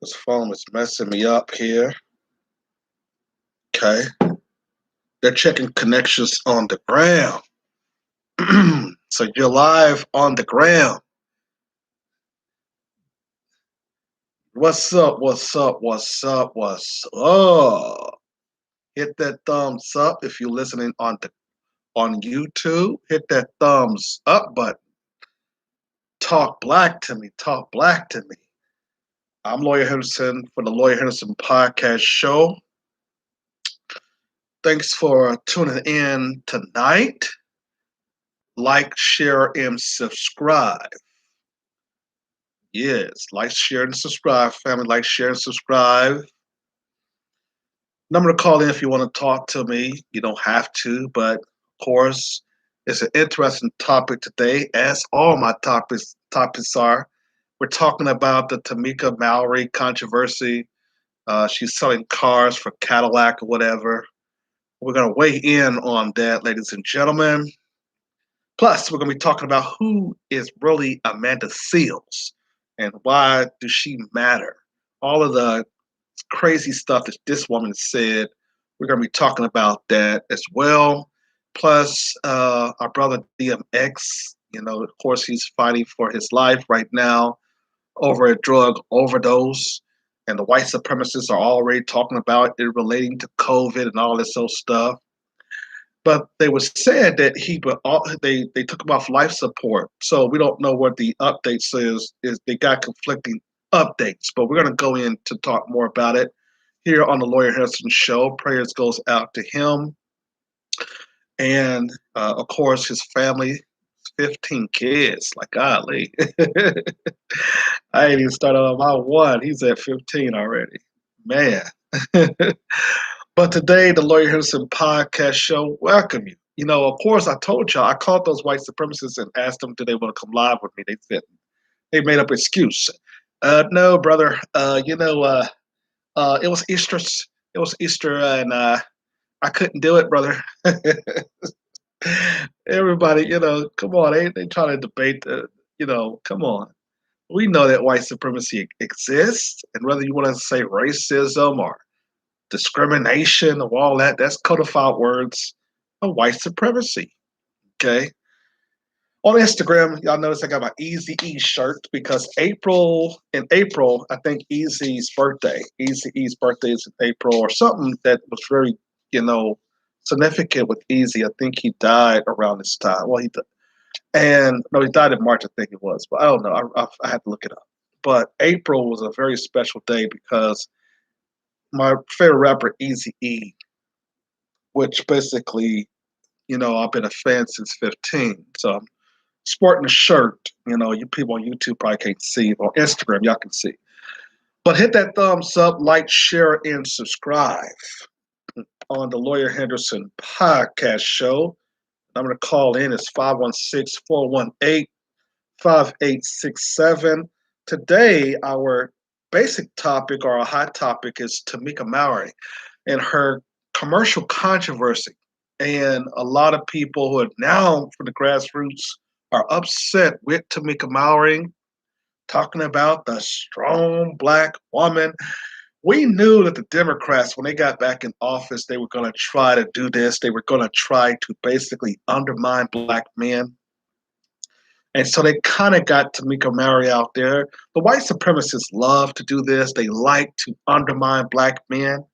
This phone is messing me up here. Okay. They're checking connections on the ground. So you're live on the ground. What's up? What's up? What's up? What's up? Hit that thumbs up if you're listening on YouTube. Hit that thumbs up button. Talk black to me. Talk black to me. I'm Lawyer Henderson for the Lawyer Henderson podcast show. Thanks for tuning in tonight. Like, share, and subscribe. Yes, like, share, and subscribe, family. Like, share, and subscribe. Number to call in if you want to talk to me. You don't have to, but of course, it's an interesting topic today, as all my topics are. We're talking about the Tamika Mallory controversy. She's selling cars for Cadillac or whatever. We're going to weigh in on that, ladies and gentlemen. Plus, we're going to be talking about who is really Amanda Seales and why does she matter. All of the crazy stuff that this woman said, we're going to be talking about that as well. Plus, our brother DMX, of course, he's fighting for his life right now over a drug overdose. And the white supremacists are already talking about it relating to COVID and all this old stuff. But they were said that they took him off life support. So we don't know what the updates is they got conflicting updates. But we're going to go in to talk more about it here on the Lawyer Henderson Show. Prayers goes out to him. And, of course, his family, 15 kids. Like, golly. I ain't even started on my one. He's at 15 already. Man. But today, the Lawyer Henderson podcast show welcome you. Of course, I told y'all, I called those white supremacists and asked them, do they want to come live with me? They said, they made up an excuse. No, brother. It was Easter. It was Easter, and I couldn't do it, brother. Everybody, come on. They trying to debate, come on. We know that white supremacy exists, and whether you want to say racism or discrimination or all that, that's codified words of white supremacy. Okay. On Instagram, y'all notice I got my Easy E shirt because in April, I think Easy's birthday. Easy E's birthday is in April or something that was very, significant with Easy. I think he died around this time. Well, he died in March, I think it was, but I don't know. I had to look it up. But April was a very special day because my favorite rapper, Easy E, which basically, I've been a fan since 15. So I'm sporting a shirt. You people on YouTube probably can't see, but on Instagram, y'all can see. But hit that thumbs up, like, share, and subscribe on the Lawyer Henderson podcast show. I'm going to call in. It's 516-418-5867. Today, our basic topic or a hot topic is Tamika Mallory and her commercial controversy. And a lot of people who are now from the grassroots are upset with Tamika Mallory, talking about the strong black woman. We knew that the Democrats, when they got back in office, they were going to try to do this. They were going to try to basically undermine black men. And so they kind of got Tamika Mallory out there. The white supremacists love to do this. They like to undermine black men.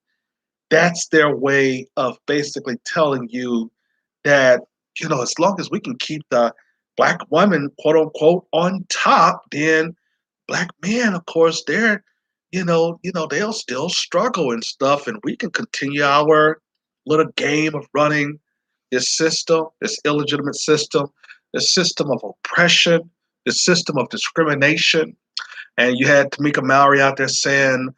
That's their way of basically telling you that, as long as we can keep the black woman, quote unquote, on top, then black men, of course, they'll still struggle and stuff, and we can continue our little game of running this system, this illegitimate system, this system of oppression, this system of discrimination. And you had Tamika Mallory out there saying,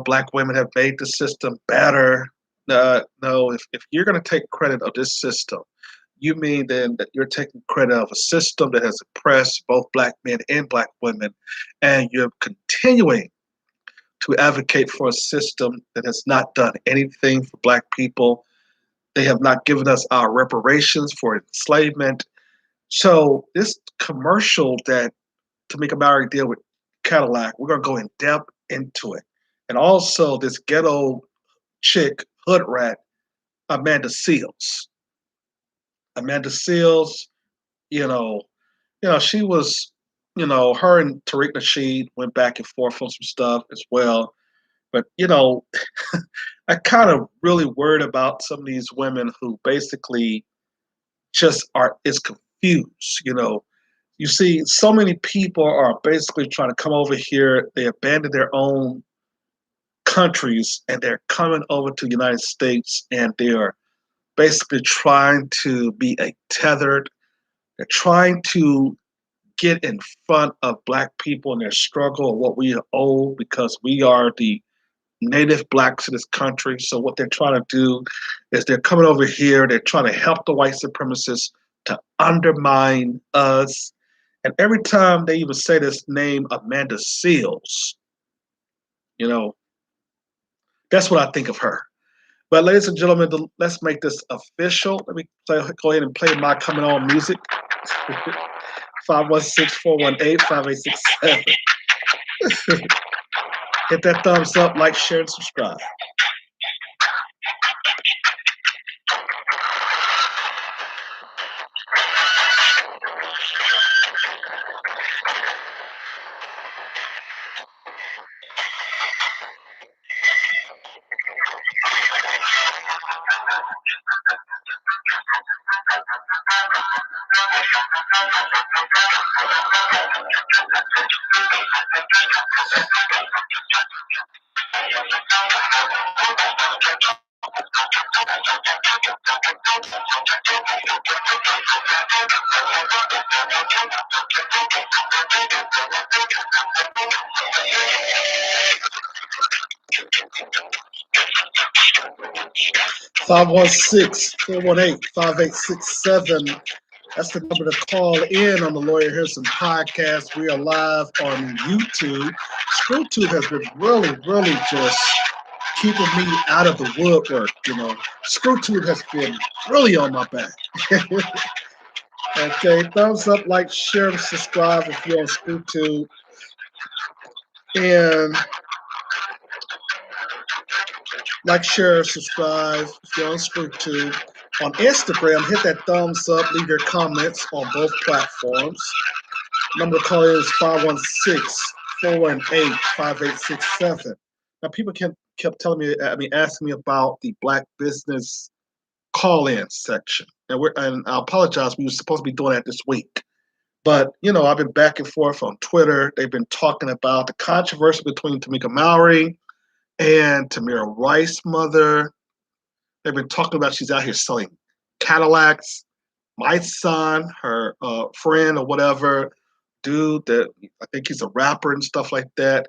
black women have made the system better. No, if you're going to take credit of this system, you mean then that you're taking credit of a system that has oppressed both black men and black women, and you're continuing to advocate for a system that has not done anything for black people. They have not given us our reparations for enslavement. So this commercial that Tamika Mallory did with Cadillac. We're gonna go in depth into it, and also this ghetto chick, hood rat, Amanda Seals. Amanda Seals, you know, she was, her and Tariq Nasheed went back and forth on some stuff as well. But I kind of really worried about some of these women who basically just are is confused. You see, so many people are basically trying to come over here. They abandon their own countries and they're coming over to the United States and they're basically trying to be a tethered. They're trying to get in front of black people in their struggle of what we owe because we are the native blacks in this country. So what they're trying to do is they're coming over here, they're trying to help the white supremacists to undermine us. And every time they even say this name, Amanda Seals, you know, that's what I think of her. But ladies and gentlemen, let's make this official. Let me go ahead and play my coming on music. 516-418-5867. Hit that thumbs up, like, share, and subscribe. 516-418-5867. That's the number to call in on the Lawyer Harrison podcast. We are live on YouTube. ScrewTube has been really just keeping me out of the woodwork. ScrewTube has been really on my back. Okay, thumbs up, like, share, and subscribe if you're on ScrewTube. And like, share, subscribe if you're on ScrewTube. On Instagram, hit that thumbs up, leave your comments on both platforms. Number to call is 516-418-5867. Now, people kept telling me, asking me about the Black Business call-in section. And I apologize, we were supposed to be doing that this week. But, I've been back and forth on Twitter. They've been talking about the controversy between Tamika Mallory and Tamir Rice's mother. They've been talking about she's out here selling Cadillacs. My son, her friend or whatever, dude that I think he's a rapper and stuff like that,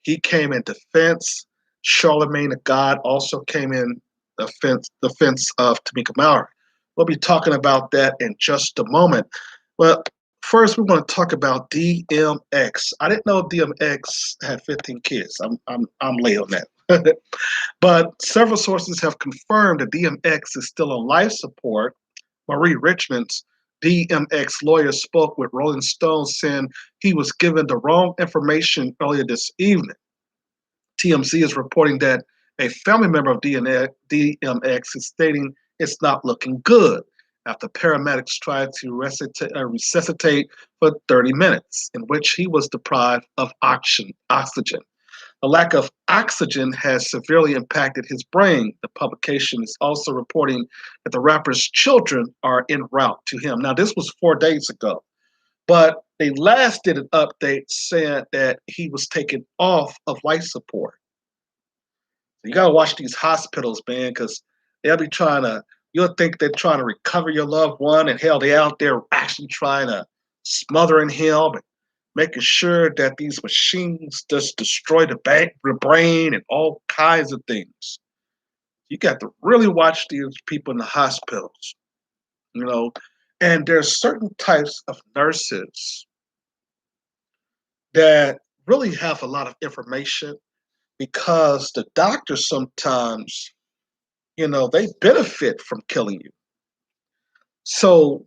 he came in defense. Charlemagne the God also came in defense of Tamika Mallory. We'll be talking about that in just a moment. Well, first we want to talk about DMX. I didn't know DMX had 15 kids. I'm late on that. But several sources have confirmed that DMX is still on life support. Marie Richmond's DMX lawyer spoke with Rolling Stone saying he was given the wrong information earlier this evening. TMZ is reporting that a family member of DMX is stating it's not looking good after paramedics tried to resuscitate for 30 minutes, in which he was deprived of oxygen. The lack of oxygen has severely impacted his brain. The publication is also reporting that the rapper's children are en route to him. Now, this was 4 days ago, but they last did an update saying that he was taken off of life support. You got to watch these hospitals, man, because they'll be you'll think they're trying to recover your loved one, and hell, they're out there actually trying to smothering him and making sure that these machines just destroy the brain and all kinds of things. You got to really watch these people in the hospitals, and there's certain types of nurses that really have a lot of information because the doctors sometimes, they benefit from killing you. So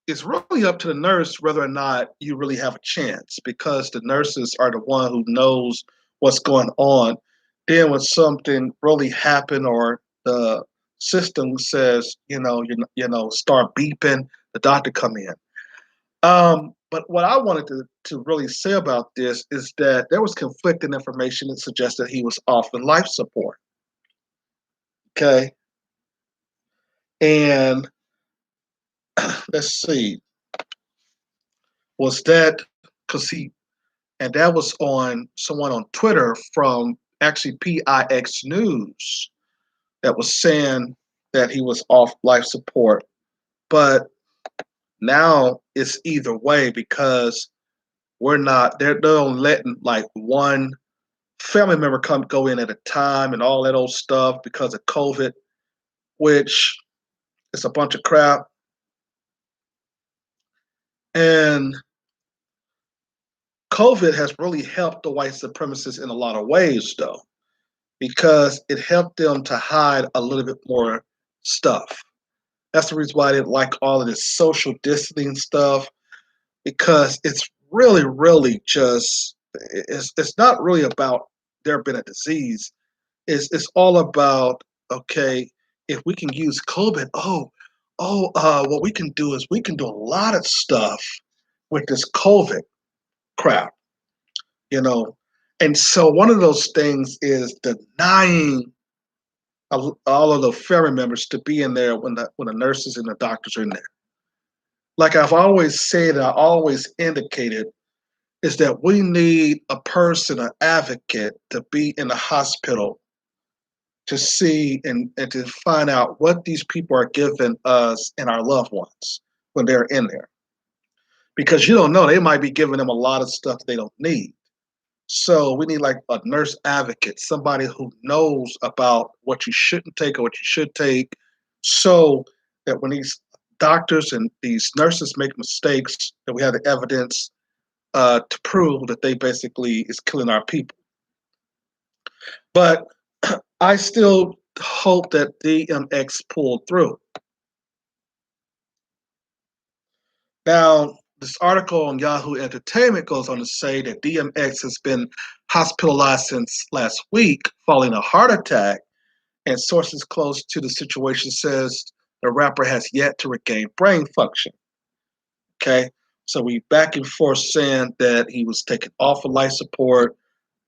it's really up to the nurse whether or not you really have a chance, because the nurses are the one who knows what's going on. Then when something really happened or the system says, start beeping, the doctor come in. But what I wanted to really say about this is that there was conflicting information that suggested he was off in life support. Okay. And let's see, was that because and that was on someone on Twitter from actually PIX News that was saying that he was off life support. But now it's either way, because they're only letting like one family member go in at a time and all that old stuff because of COVID, which is a bunch of crap. And COVID has really helped the white supremacists in a lot of ways, though, because it helped them to hide a little bit more stuff. That's the reason why I didn't like all of this social distancing stuff, because it's really, really just it's not really about there being a disease. It's all about, okay, if we can use COVID, what we can do is we can do a lot of stuff with this COVID crap, you know. And so one of those things is denying all of the family members to be in there when the nurses and the doctors are in there. Like I've always said, I always indicated, is that we need a person, an advocate, to be in the hospital to see and to find out what these people are giving us and our loved ones when they're in there. Because you don't know, they might be giving them a lot of stuff they don't need. So we need like a nurse advocate, somebody who knows about what you shouldn't take or what you should take, so that when these doctors and these nurses make mistakes, that we have the evidence to prove that they basically is killing our people. But I still hope that DMX pulled through. Now, this article on Yahoo Entertainment goes on to say that DMX has been hospitalized since last week following a heart attack, and sources close to the situation says the rapper has yet to regain brain function. Okay, so we back and forth saying that he was taken off of life support.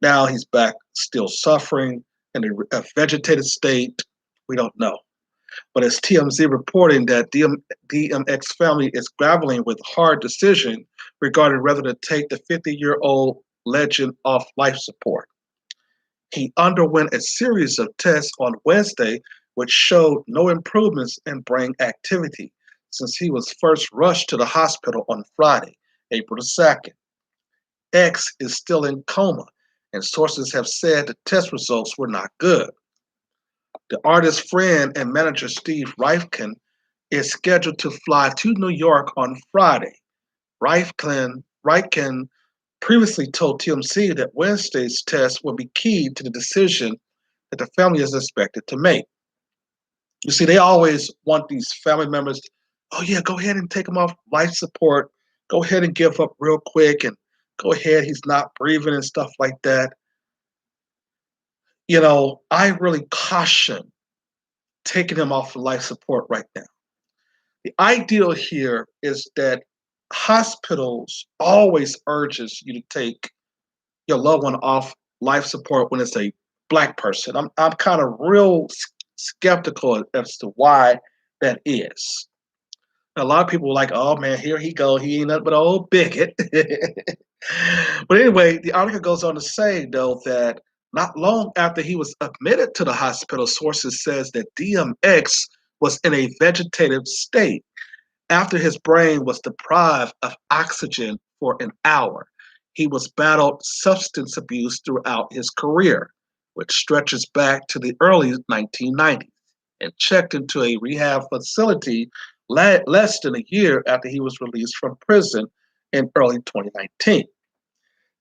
Now he's back, still suffering in a vegetative state. We don't know. But it's TMZ reporting that DMX family is grappling with hard decision regarding whether to take the 50-year-old legend off life support. He underwent a series of tests on Wednesday, which showed no improvements in brain activity since he was first rushed to the hospital on Friday, April the 2nd. X is still in coma, and sources have said the test results were not good. The artist's friend and manager Steve Rifkin is scheduled to fly to New York on Friday. Rifkin previously told TMZ that Wednesday's test will be key to the decision that the family is expected to make. You see, they always want these family members, oh yeah, go ahead and take him off life support. Go ahead and give up real quick, and go ahead, he's not breathing and stuff like that. I really caution taking him off of life support right now. The ideal here is that hospitals always urges you to take your loved one off life support when it's a black person. I'm kind of real skeptical as to why that is. A lot of people are like, oh man, here he go. He ain't nothing but an old bigot. But anyway, the article goes on to say, though, that not long after he was admitted to the hospital, sources says that DMX was in a vegetative state after his brain was deprived of oxygen for an hour. He was battled substance abuse throughout his career, which stretches back to the early 1990s, and checked into a rehab facility less than a year after he was released from prison in early 2019.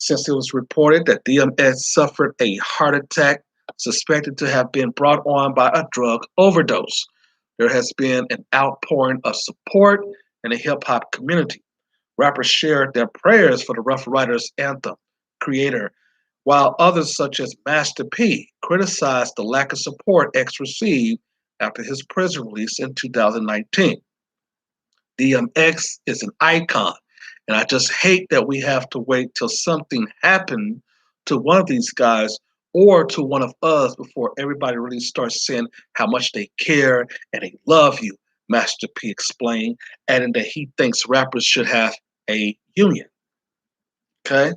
Since it was reported that DMS suffered a heart attack suspected to have been brought on by a drug overdose, there has been an outpouring of support in the hip hop community. Rappers shared their prayers for the Rough Riders anthem creator, while others, such as Master P, criticized the lack of support X received after his prison release in 2019. DMX is an icon, and I just hate that we have to wait till something happened to one of these guys or to one of us before everybody really starts saying how much they care and they love you, Master P explained, adding that he thinks rappers should have a union. Okay?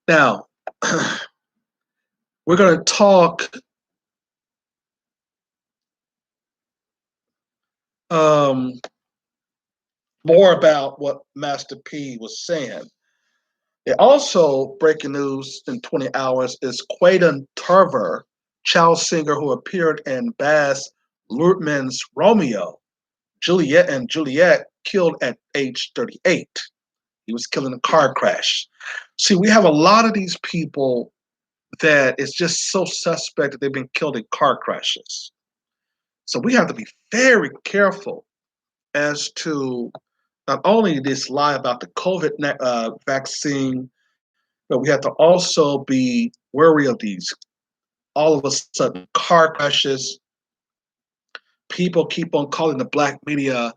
Now, we're going to talk um, more about what Master P was saying. It also, breaking news in 20 hours, is Quaden Turver, child singer who appeared in Baz Luhrmann's Romeo, Juliet, killed at age 38. He was killed in a car crash. See, we have a lot of these people that is just so suspect that they've been killed in car crashes. So we have to be very careful as to not only this lie about the COVID vaccine, but we have to also be wary of these all of a sudden car crashes. People keep on calling the black media,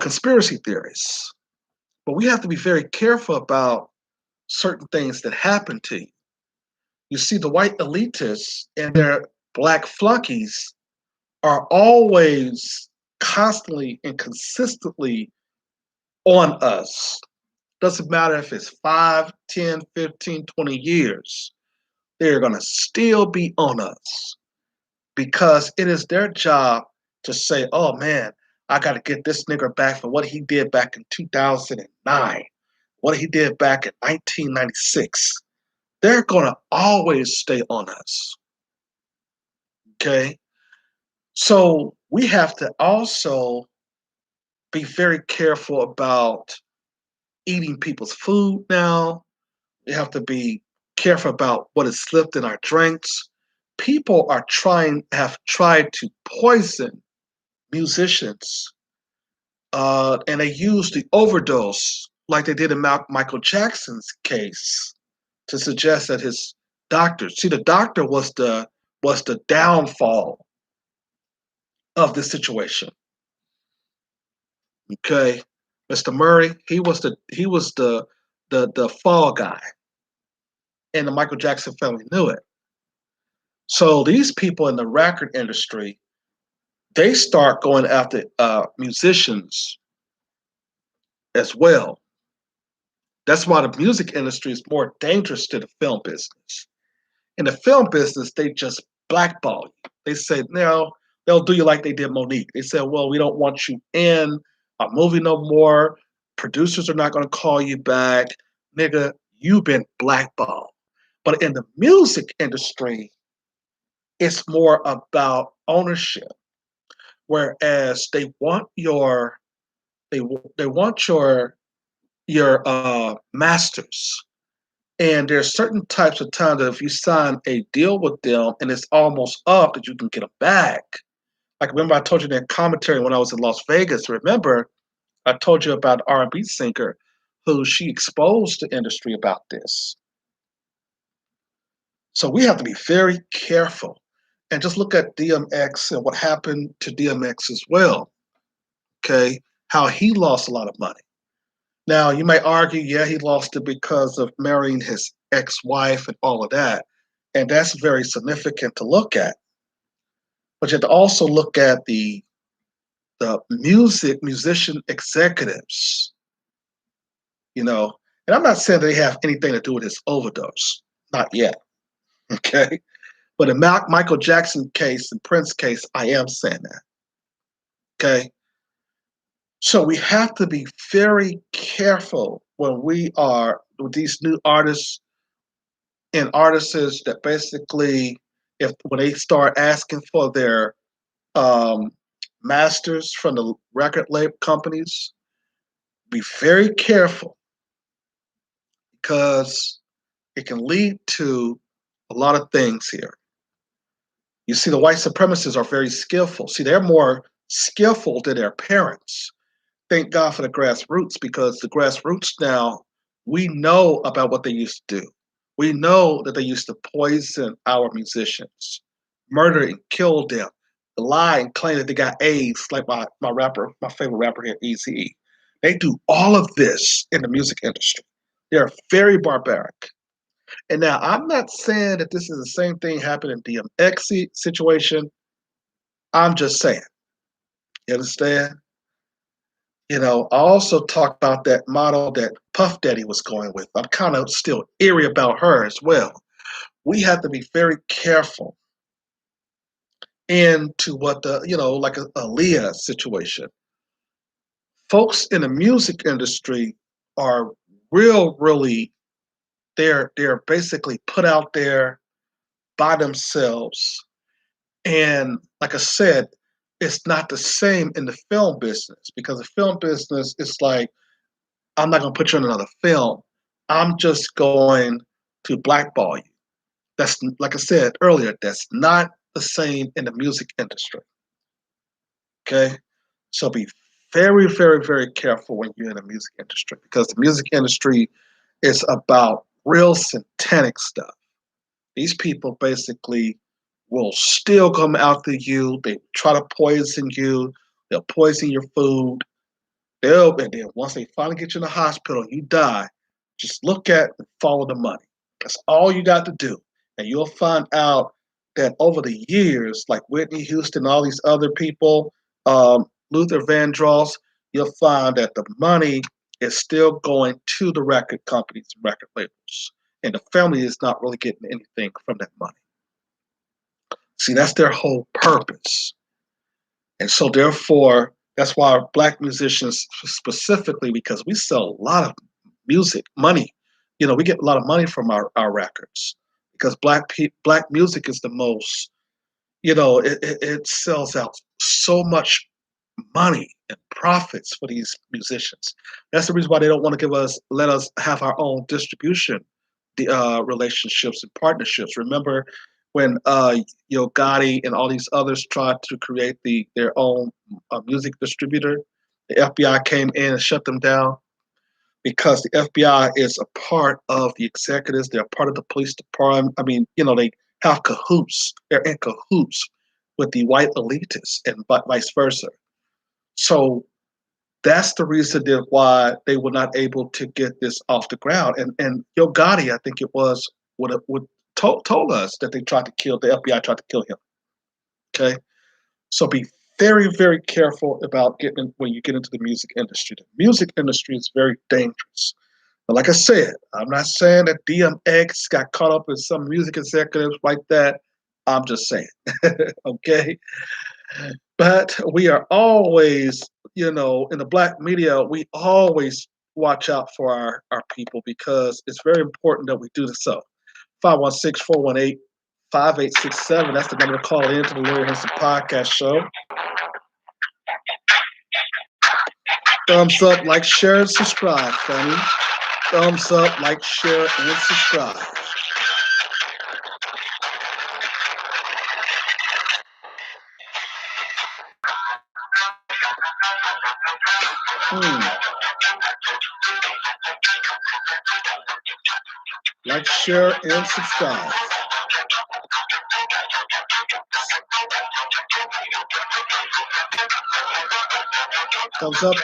conspiracy theories. But we have to be very careful about certain things that happen to you. You see, the white elitists and their black flunkies are always constantly and consistently on us. Doesn't matter if it's 5, 10, 15, 20 years, they're going to still be on us because it is their job to say, oh man, I got to get this nigger back for what he did back in 2009, what he did back in 1996. They're going to always stay on us. Okay? So we have to also be very careful about eating people's food now. We have to be careful about what is slipped in our drinks. People have tried to poison musicians, and they use the overdose like they did in Michael Jackson's case to suggest that his doctor, see, the doctor was the downfall of the situation. Okay, Mr. Murray, he was the fall guy, and the Michael Jackson family knew it. So these people in the record industry, they start going after musicians as well. That's why the music industry is more dangerous to the film business. In the film business, they just blackball you. They say, no, they'll do you like they did Monique. They said, well, we don't want you in our movie no more. Producers are not going to call you back. Nigga, you've been blackballed. But in the music industry, it's more about ownership. Whereas they want they want your masters. And there's certain types of time that if you sign a deal with them and it's almost up that you can get them back. Like remember I told you that commentary when I was in Las Vegas. Remember I told you about an R&B singer who she exposed the industry about this. So we have to be very careful and just look at DMX and what happened to DMX as well. Okay, how he lost a lot of money. Now, you may argue, yeah, he lost it because of marrying his ex-wife and all of that. And that's very significant to look at. But you have to also look at the musician executives, And I'm not saying they have anything to do with his overdose. Not yet. Okay. But in Michael Jackson case and Prince case, I am saying that. Okay. So we have to be very careful when we are with these new artists and artists that basically, if when they start asking for their um, masters from the record label companies, be very careful because it can lead to a lot of things here. You see, the white supremacists are very skillful. See, they're more skillful than their parents. Thank God for the grassroots, because the grassroots now, we know about what they used to do. We know that they used to poison our musicians, murder and kill them, lie and claim that they got AIDS, like my favorite rapper here, Eazy-E. They do all of this in the music industry. They're very barbaric. And now I'm not saying that this is the same thing happened in DMX situation. I'm just saying. You understand? I also talk about that model that Puff Daddy was going with. I'm kind of still eerie about her as well. We have to be very careful into what like a Aaliyah situation. Folks in the music industry are really, they're basically put out there by themselves. And like I said, it's not the same in the film business, because the film business is like, I'm not going to put you in another film. I'm just going to blackball you. That's, like I said earlier, that's not the same in the music industry. Okay? So be very careful when you're in the music industry, because the music industry is about real satanic stuff. These people basically will still come after you. They try to poison you. They'll poison your food. And then once they finally get you in the hospital and you die, just look at and follow the money. That's all you got to do. And you'll find out that over the years, like Whitney Houston, all these other people, Luther Vandross, you'll find that the money is still going to the record companies and record labels. And the family is not really getting anything from that money. See, that's their whole purpose. And so therefore, that's why black musicians specifically, because we sell a lot of music, money. We get a lot of money from our records, because black music is the most, it sells out so much money and profits for these musicians. That's the reason why they don't want to let us have our own distribution relationships and partnerships. Remember when Yo Gotti and all these others tried to create their own music distributor? The FBI came in and shut them down, because the FBI is a part of the executives. They're part of the police department. I mean, they have cahoots. They're in cahoots with the white elitists and vice versa. So that's the reason why they were not able to get this off the ground. And Yo Gotti, I think it was, would told us that the FBI tried to kill him. Okay, so be very careful about when you get into the music industry. The music industry is very dangerous. But like I said, I'm not saying that DMX got caught up with some music executives like that. I'm just saying, okay. But we are always, in the black media, we always watch out for our people, because it's very important that we do this. So 516-418-5867. That's the number to call in to the Larry Henderson Podcast Show. Thumbs up, like, share, and subscribe, family. Thumbs up, like, share, and subscribe. Like, share, and subscribe. Thumbs up,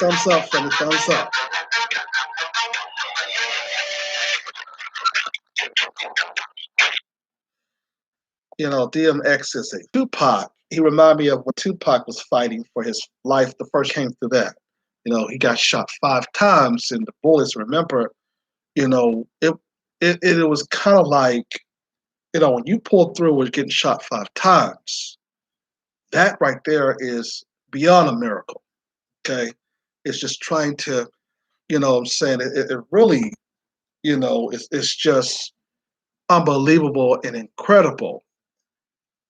family. Thumbs up. DMX is a Tupac. He reminded me of when Tupac was fighting for his life. The first came through that. He got shot 5 times, and the bullets. Remember, it was kind of like, when you pull through with getting shot 5 times, that right there is beyond a miracle. Okay, it's just trying to, I'm saying it really, it's just unbelievable and incredible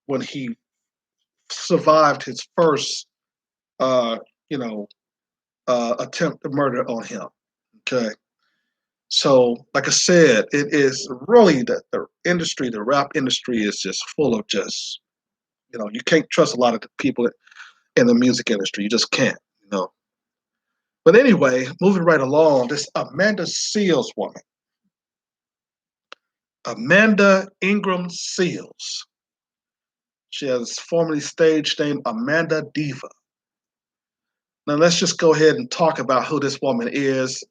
when he survived his first, attempt to murder on him. Okay. So, like I said, it is really the industry, the rap industry is just full of just, you can't trust a lot of the people. in the music industry. You just can't, you know. But anyway, moving right along, this Amanda Seales woman, Amanda Ingram Seales. She has formerly stage name Amanda Diva. Now let's just go ahead and talk about who this woman is.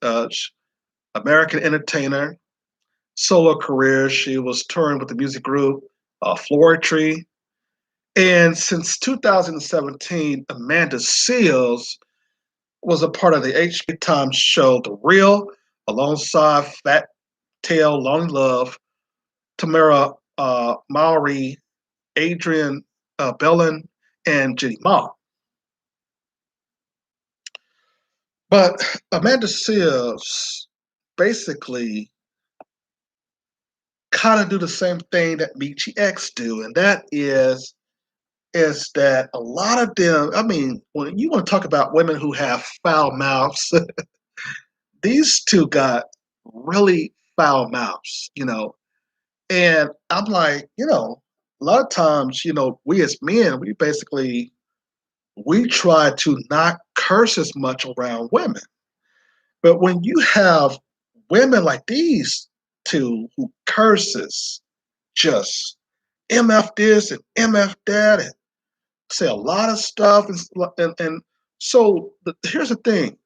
American entertainer, solo career. She was touring with the music group Floetry. And since 2017, Amanda Seales was a part of the HBO Time show The Real, alongside Fat Tail, Lonely Love, Tamara Mallory, Adrian Bellin, and Jenny Ma. But Amanda Seales basically kind of do the same thing that Michi X do, and that is that a lot of them. I mean, when you want to talk about women who have foul mouths, these two got really foul mouths, you know. And I'm like, you know, a lot of times, you know, we as men, we try to not curse as much around women. But when you have women like these two who curses just MF this and MF that and say a lot of stuff and so here's the thing.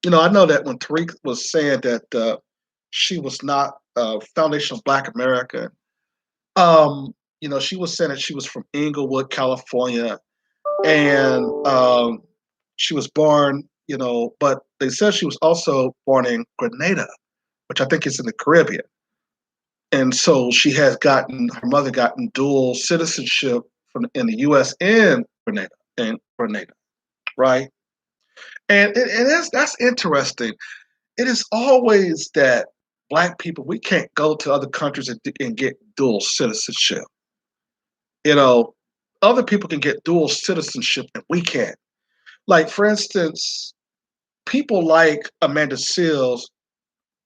You know, I know that when Tariq was saying that she was not Foundation of Black America, you know, she was saying that she was from Inglewood, California, and she was born, you know, but they said she was also born in Grenada, which I think is in the Caribbean. And so she has gotten her mother gotten dual citizenship from in the U.S. and Grenada, right? And that's interesting. It is always that black people we can't go to other countries and get dual citizenship. You know, other people can get dual citizenship and we can't. Like for instance, people like Amanda Seales'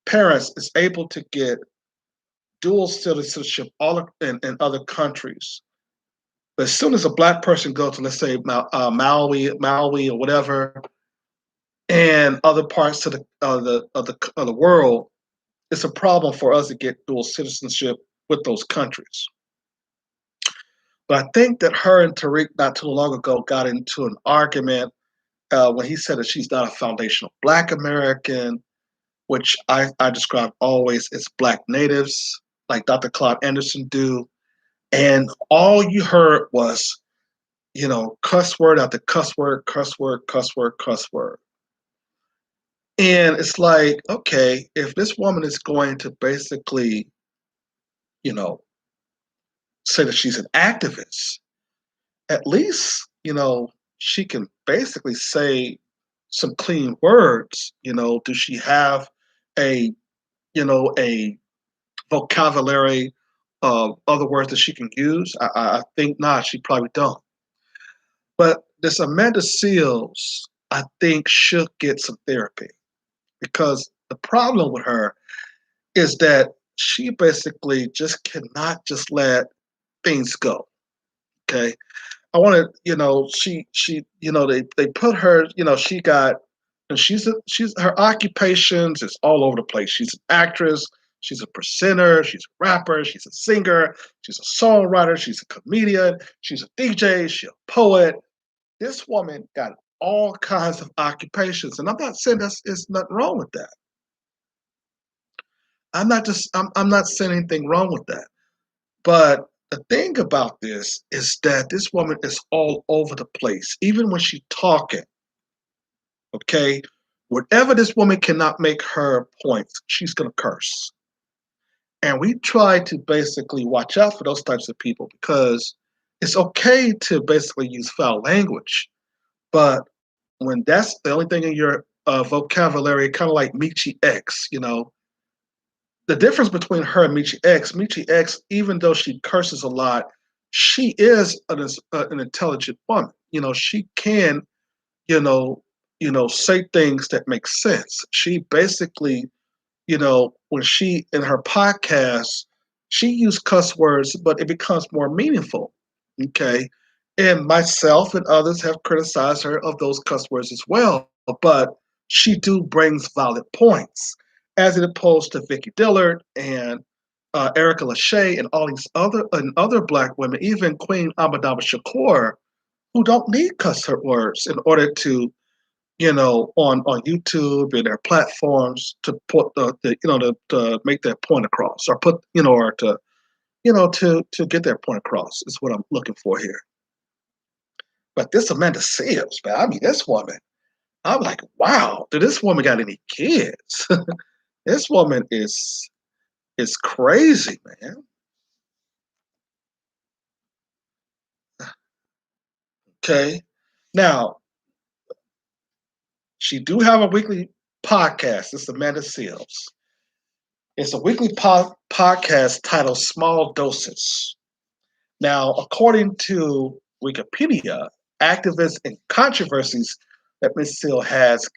parents is able to get dual citizenship all in other countries. But as soon as a black person goes to, let's say, Maui or whatever, and other parts of the world, it's a problem for us to get dual citizenship with those countries. But I think that her and Tariq not too long ago got into an argument when he said that she's not a foundational Black American, which I describe always as Black natives, like Dr. Claude Anderson do. And all you heard was, you know, cuss word after cuss word, cuss word, cuss word, cuss word. And it's like, okay, if this woman is going to basically, you know, say that she's an activist, at least, you know, she can basically say some clean words. You know, does she have a, a vocabulary of other words that she can use? I think not. She probably don't. But this Amanda Seales, I think, should get some therapy because the problem with her is that she basically just cannot just let things go. Okay. I want to, they put her, she got, and she's her occupations is all over the place. She's an actress, she's a presenter, she's a rapper, she's a singer, she's a songwriter, she's a comedian, she's a DJ, she's a poet. This woman got all kinds of occupations, and I'm not saying there's nothing wrong with that. I'm not saying anything wrong with that. But the thing about this is that this woman is all over the place, even when she's talking. Okay, whatever this woman cannot make her points, she's gonna curse. And we try to basically watch out for those types of people because it's okay to basically use foul language, but when that's the only thing in your vocabulary, kind of like Michi X, the difference between her and Michi X, even though she curses a lot, she is an intelligent woman. She can, say things that make sense. She basically, when she in her podcast, she used cuss words, but it becomes more meaningful. Okay. And myself and others have criticized her of those cuss words as well, but she do brings valid points, as it opposed to Vicky Dillard and Erica Lachey and all these other black women, even Queen Amadaba Shakur, who don't need cuss words in order to, on YouTube and their platforms to put to make their point across, or put, or to, to get their point across is what I'm looking for here. But this Amanda Seals, man, I mean, this woman, I'm like, wow, did this woman got any kids? This woman is crazy, man. Okay. Now, she do have a weekly podcast. This is Amanda Seals. It's a weekly podcast titled Small Doses. Now, according to Wikipedia, activists and controversies that Ms. Seal has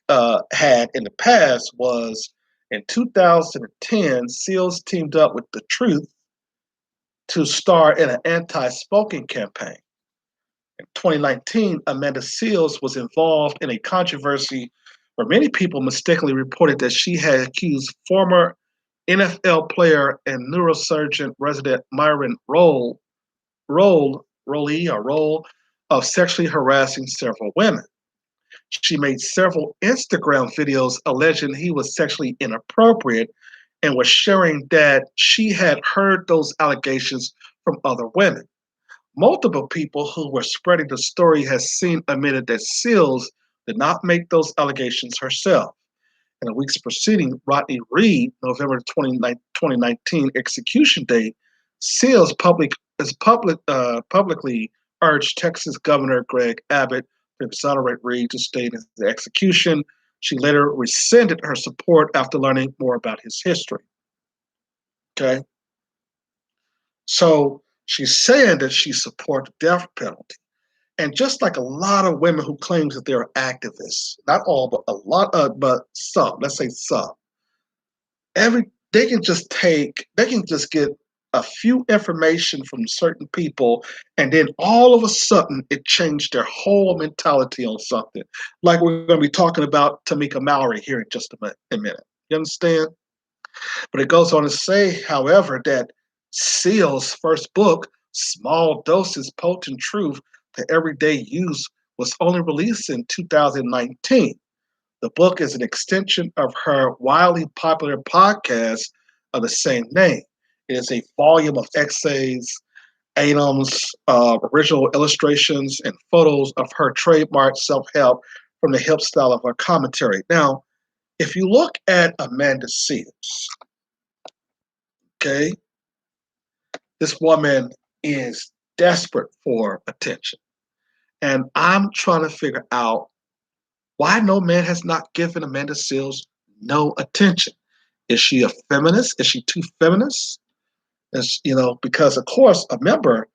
had in the past was in 2010, Seals teamed up with The Truth to star in an anti-smoking campaign. In 2019, Amanda Seals was involved in a controversy where many people mistakenly reported that she had accused former NFL player and neurosurgeon resident Myron Rolle of sexually harassing several women. She made several Instagram videos alleging he was sexually inappropriate and was sharing that she had heard those allegations from other women. Multiple people who were spreading the story has seen admitted that Seals did not make those allegations herself. In a week's proceeding, Rodney Reed, November 2019 execution date, Seals publicly urged Texas Governor Greg Abbott to exonerate Reed to stay in his execution. She later rescinded her support after learning more about his history. Okay, so she's saying that she supports the death penalty. And just like a lot of women who claim that they're activists, not all, but a lot, but some, let's say some, they can just get a few information from certain people, and then all of a sudden it changed their whole mentality on something. Like we're going to be talking about Tamika Mallory here in just a minute. You understand? But it goes on to say, however, that Seal's first book, Small Doses, Potent Truth to Everyday Use, was only released in 2019. The book is an extension of her wildly popular podcast of the same name. It is a volume of essays, items, original illustrations, and photos of her trademark self-help from the hip style of her commentary. Now, if you look at Amanda Seals, okay, this woman is desperate for attention. And I'm trying to figure out why no man has not given Amanda Seals no attention. Is she a feminist? Is she too feminist? Because of course, remember,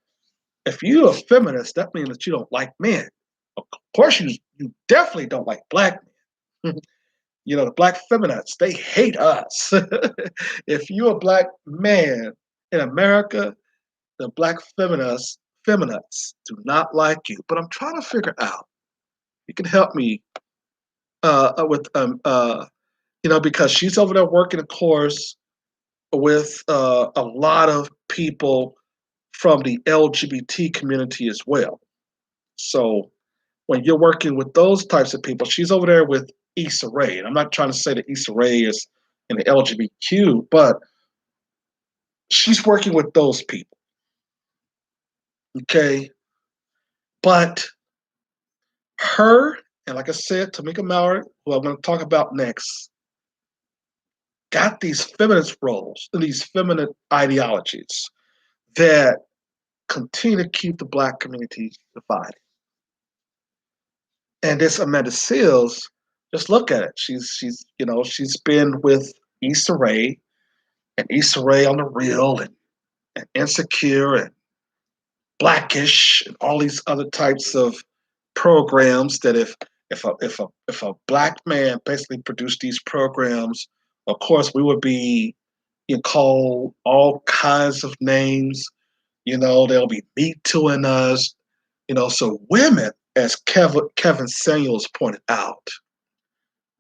if you're a feminist, that means that you don't like men. Of course, you definitely don't like black men. The black feminists, they hate us. If you're a black man in America, the black feminists do not like you. But I'm trying to figure out. You can help me with because she's over there working, of course, with a lot of people from the LGBT community as well. So when you're working with those types of people, she's over there with Issa Rae. And I'm not trying to say that Issa Rae is in the LGBTQ, but she's working with those people. Okay. But her, and like I said, Tamika Mallory, who I'm going to talk about next, got these feminist roles and these feminine ideologies that continue to keep the black community divided. And this Amanda Seals, just look at it. She's been with Issa Rae and Issa Rae on the Real and Insecure and Blackish and all these other types of programs that if a black man basically produced these programs, of course we would be called all kinds of names. They'll be Me Tooing us. So women, as Kevin Samuels pointed out,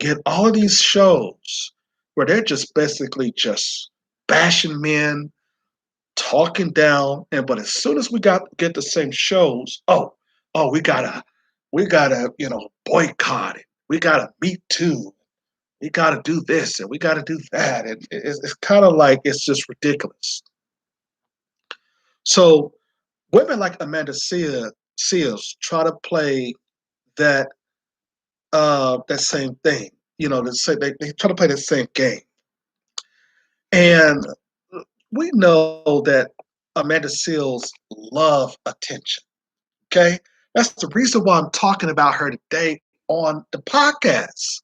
get all of these shows where they're just basically just bashing men, talking down, and but as soon as we get the same shows, oh, we gotta boycott it. We gotta meet too. We gotta do this and we gotta do that, and it's kind of like it's just ridiculous. So women like Amanda Seals try to play that that same thing. They try to play the same game, and we know that Amanda Seals love attention. Okay, that's the reason why I'm talking about her today on the podcast.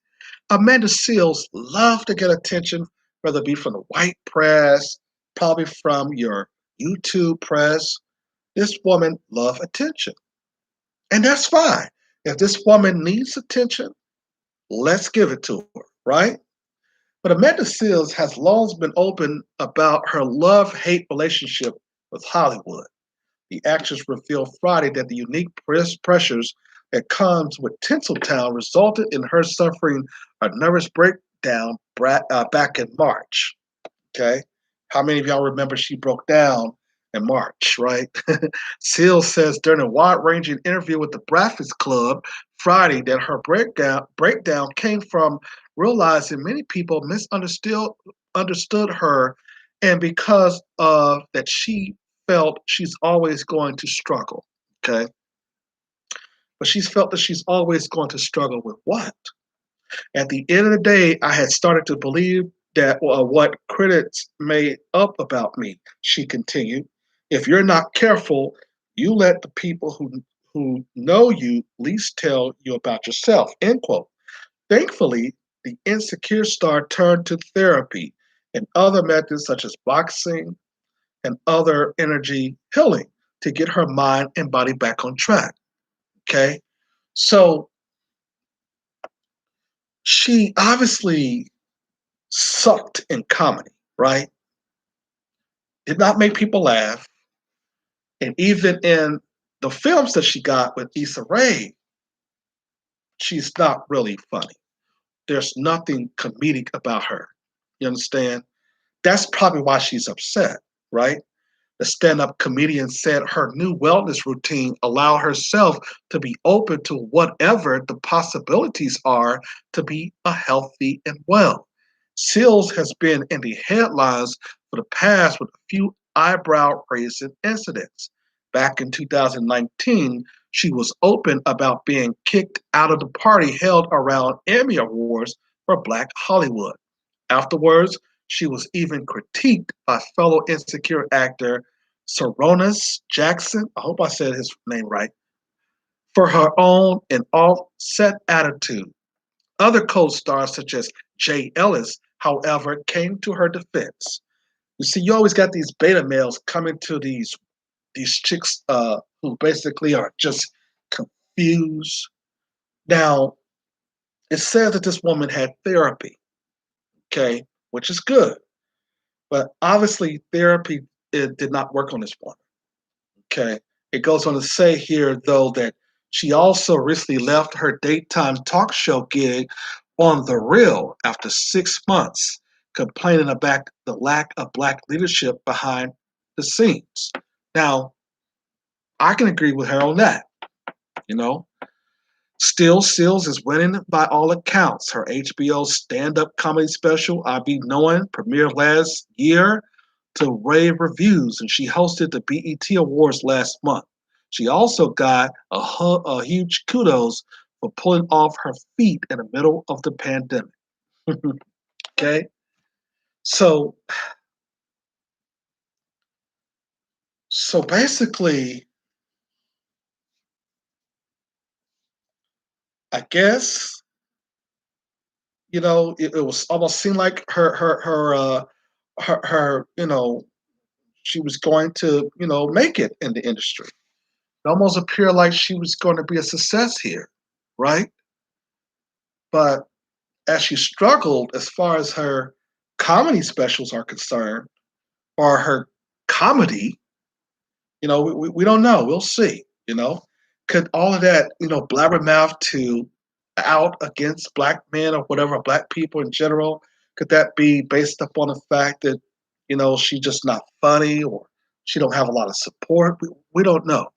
Amanda Seals love to get attention, whether it be from the white press, probably from your YouTube press. This woman love attention, and that's fine. If this woman needs attention, let's give it to her, right? But Amanda Seals has long been open about her love-hate relationship with Hollywood. The actress revealed Friday that the unique pressures that comes with Tinseltown resulted in her suffering a nervous breakdown back in March. Okay, how many of y'all remember she broke down in March, right? Seals says during a wide-ranging interview with the Breakfast Club Friday that her breakdown came from realizing many people understood her, and because of that, she felt she's always going to struggle. Okay, but she's felt that she's always going to struggle with what? At the end of the day, I had started to believe that what critics made up about me, she continued. If you're not careful, you let the people who know you least tell you about yourself. End quote. Thankfully, the insecure star turned to therapy and other methods such as boxing and other energy healing to get her mind and body back on track. Okay. So she obviously sucked in comedy, right? Did not make people laugh. And even in the films that she got with Issa Rae, she's not really funny. There's nothing comedic about her. You understand? That's probably why she's upset, right? The stand-up comedian said her new wellness routine allow herself to be open to whatever the possibilities are to be a healthy and well. Seals has been in the headlines for the past with a few eyebrow-raising incidents. Back in 2019, she was open about being kicked out of the party held around Emmy Awards for Black Hollywood. Afterwards, she was even critiqued by fellow Insecure actor Saronis Jackson, I hope I said his name right, for her own and offset attitude. Other co-stars such as Jay Ellis, however, came to her defense. You see, you always got these beta males coming to these chicks who basically are just confused. Now, it says that this woman had therapy, okay, which is good. But obviously, therapy it did not work on this woman. Okay. It goes on to say here, though, that she also recently left her daytime talk show gig on The Real after 6 months, complaining about the lack of Black leadership behind the scenes. Now, I can agree with her on that. You know, still, Seals is winning by all accounts. Her HBO stand up comedy special, I Be Knowing, premiered last year to rave reviews, and she hosted the BET Awards last month. She also got a huge kudos for pulling off her feet in the middle of the pandemic. Okay, so so basically, I guess it was almost seemed like her she was going to make it in the industry. It almost appeared like she was going to be a success here, right? But as she struggled as far as her comedy specials are concerned, or her comedy, we don't know. We'll see. Could all of that, blabbermouth to out against black men or whatever, black people in general, could that be based upon the fact that, she's just not funny or she don't have a lot of support? We don't know.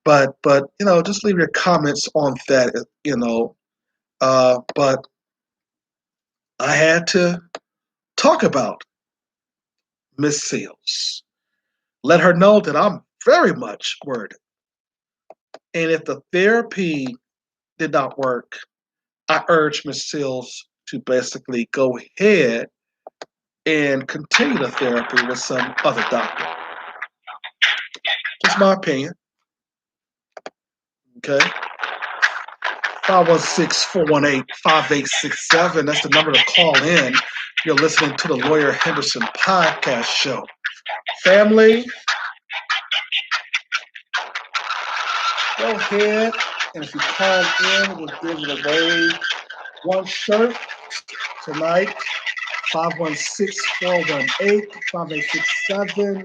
But just leave your comments on that. But I had to talk about Miss Seals. Let her know that I'm very much worried. And if the therapy did not work, I urge Miss Seals to basically go ahead and continue the therapy with some other doctor. Just my opinion. Okay. 516-418-5867. That's the number to call in. You're listening to the Lawyer Henderson podcast show. Family, go ahead. And if you call in, we'll give it away one shirt tonight. 516-418-5867.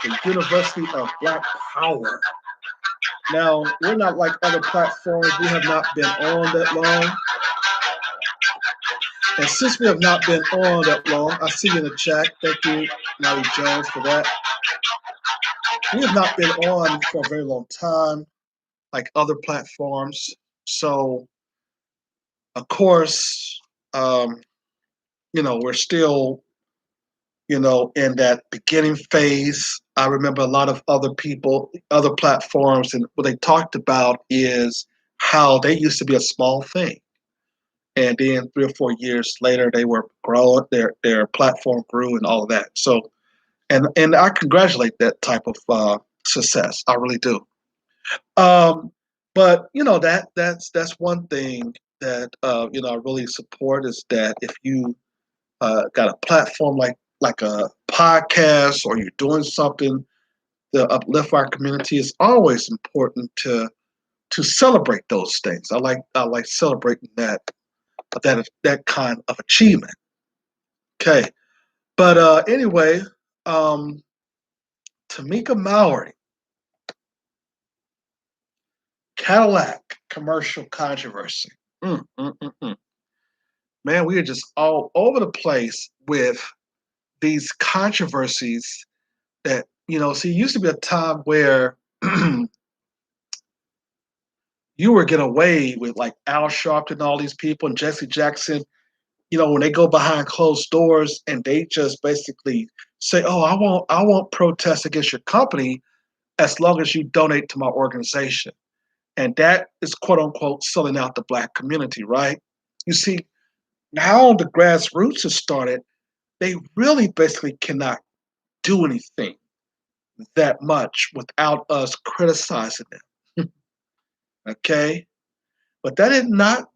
The University of Black Power. Now, we're not like other platforms. We have not been on that long. And since we have not been on that long, I see you in the chat. Thank you, Mary Jones, for that. We have not been on for a very long time, like other platforms. So, of course, we're still, in that beginning phase. I remember a lot of other people, other platforms, and what they talked about is how they used to be a small thing. And then 3 or 4 years later, they were growing, their platform grew and all of that. So, and I congratulate that type of success. I really do. But that's one thing that I really support is that if you got a platform like a podcast or you're doing something to uplift our community, it's always important to celebrate those things. I like celebrating that kind of achievement. Okay, but anyway, Tamika Mallory, Cadillac commercial controversy. Mm, mm, mm, mm. Man, we are just all over the place with these controversies that, see, it used to be a time where you were getting away with like Al Sharpton and all these people and Jesse Jackson, when they go behind closed doors and they just basically say, "Oh, I won't protest against your company as long as you donate to my organization." And that is quote unquote selling out the black community, right? You see, now the grassroots has started, they really basically cannot do anything that much without us criticizing them. Okay? But that did not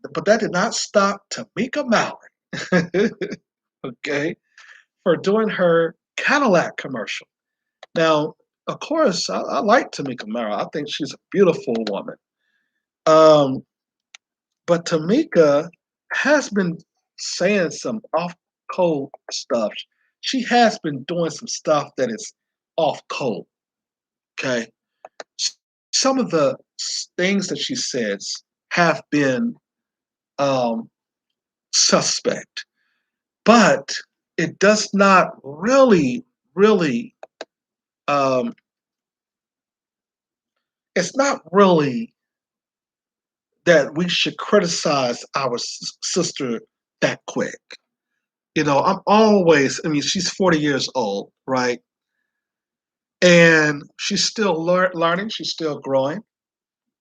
stop Tamika Mallory, okay, for doing her Cadillac commercial. Now, of course, I like Tamika Mallory. I think she's a beautiful woman. Um, but Tamika has been saying some off code stuff. She has been doing some stuff that is off code. Okay. Some of the things that she says have been um, suspect, but it does not really, um, it's not really that we should criticize our sister that quick. I mean, she's 40 years old, right? And she's still learning, she's still growing,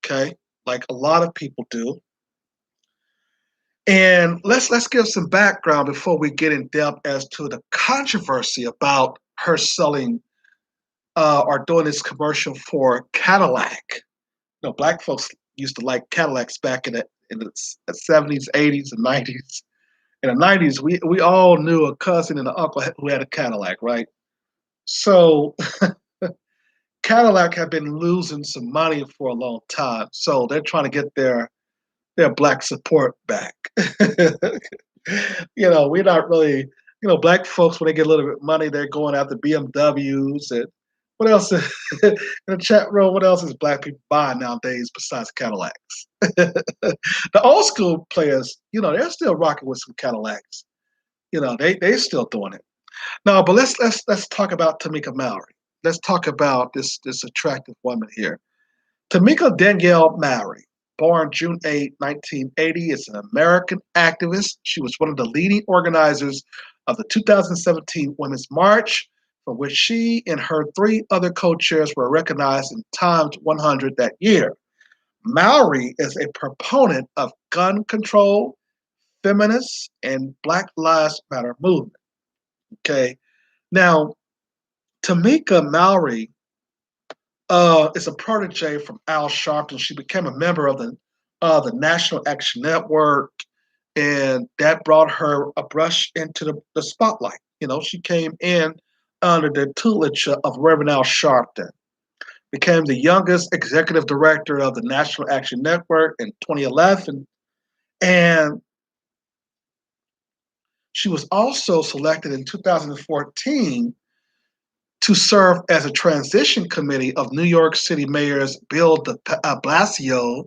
okay? Like a lot of people do. And let's give some background before we get in depth as to the controversy about her selling or doing this commercial for Cadillac. Black folks used to like Cadillacs back in the 70s, 80s, and 90s. In the 90s, we all knew a cousin and an uncle who had a Cadillac, right? So Cadillac had been losing some money for a long time, so they're trying to get their black support back. We're not really, black folks when they get a little bit of money, they're going after BMWs and What else in the chat room? What else is black people buying nowadays besides Cadillacs? The old school players, they're still rocking with some Cadillacs. They still doing it. No, but let's talk about Tamika Mallory. Let's talk about this attractive woman here. Tamika Danielle Mallory, born June 8, 1980, is an American activist. She was one of the leading organizers of the 2017 Women's March, for which she and her three other co-chairs were recognized in Times 100 that year. Mallory is a proponent of gun control, feminists, and Black Lives Matter movement. Okay, now Tamika Mallory is a protege from Al Sharpton. She became a member of the National Action Network, and that brought her a brush into the spotlight. She came in under the tutelage of Reverend Al Sharpton, became the youngest executive director of the National Action Network in 2011, and she was also selected in 2014 to serve as a transition committee of New York City Mayor's Bill de Blasio.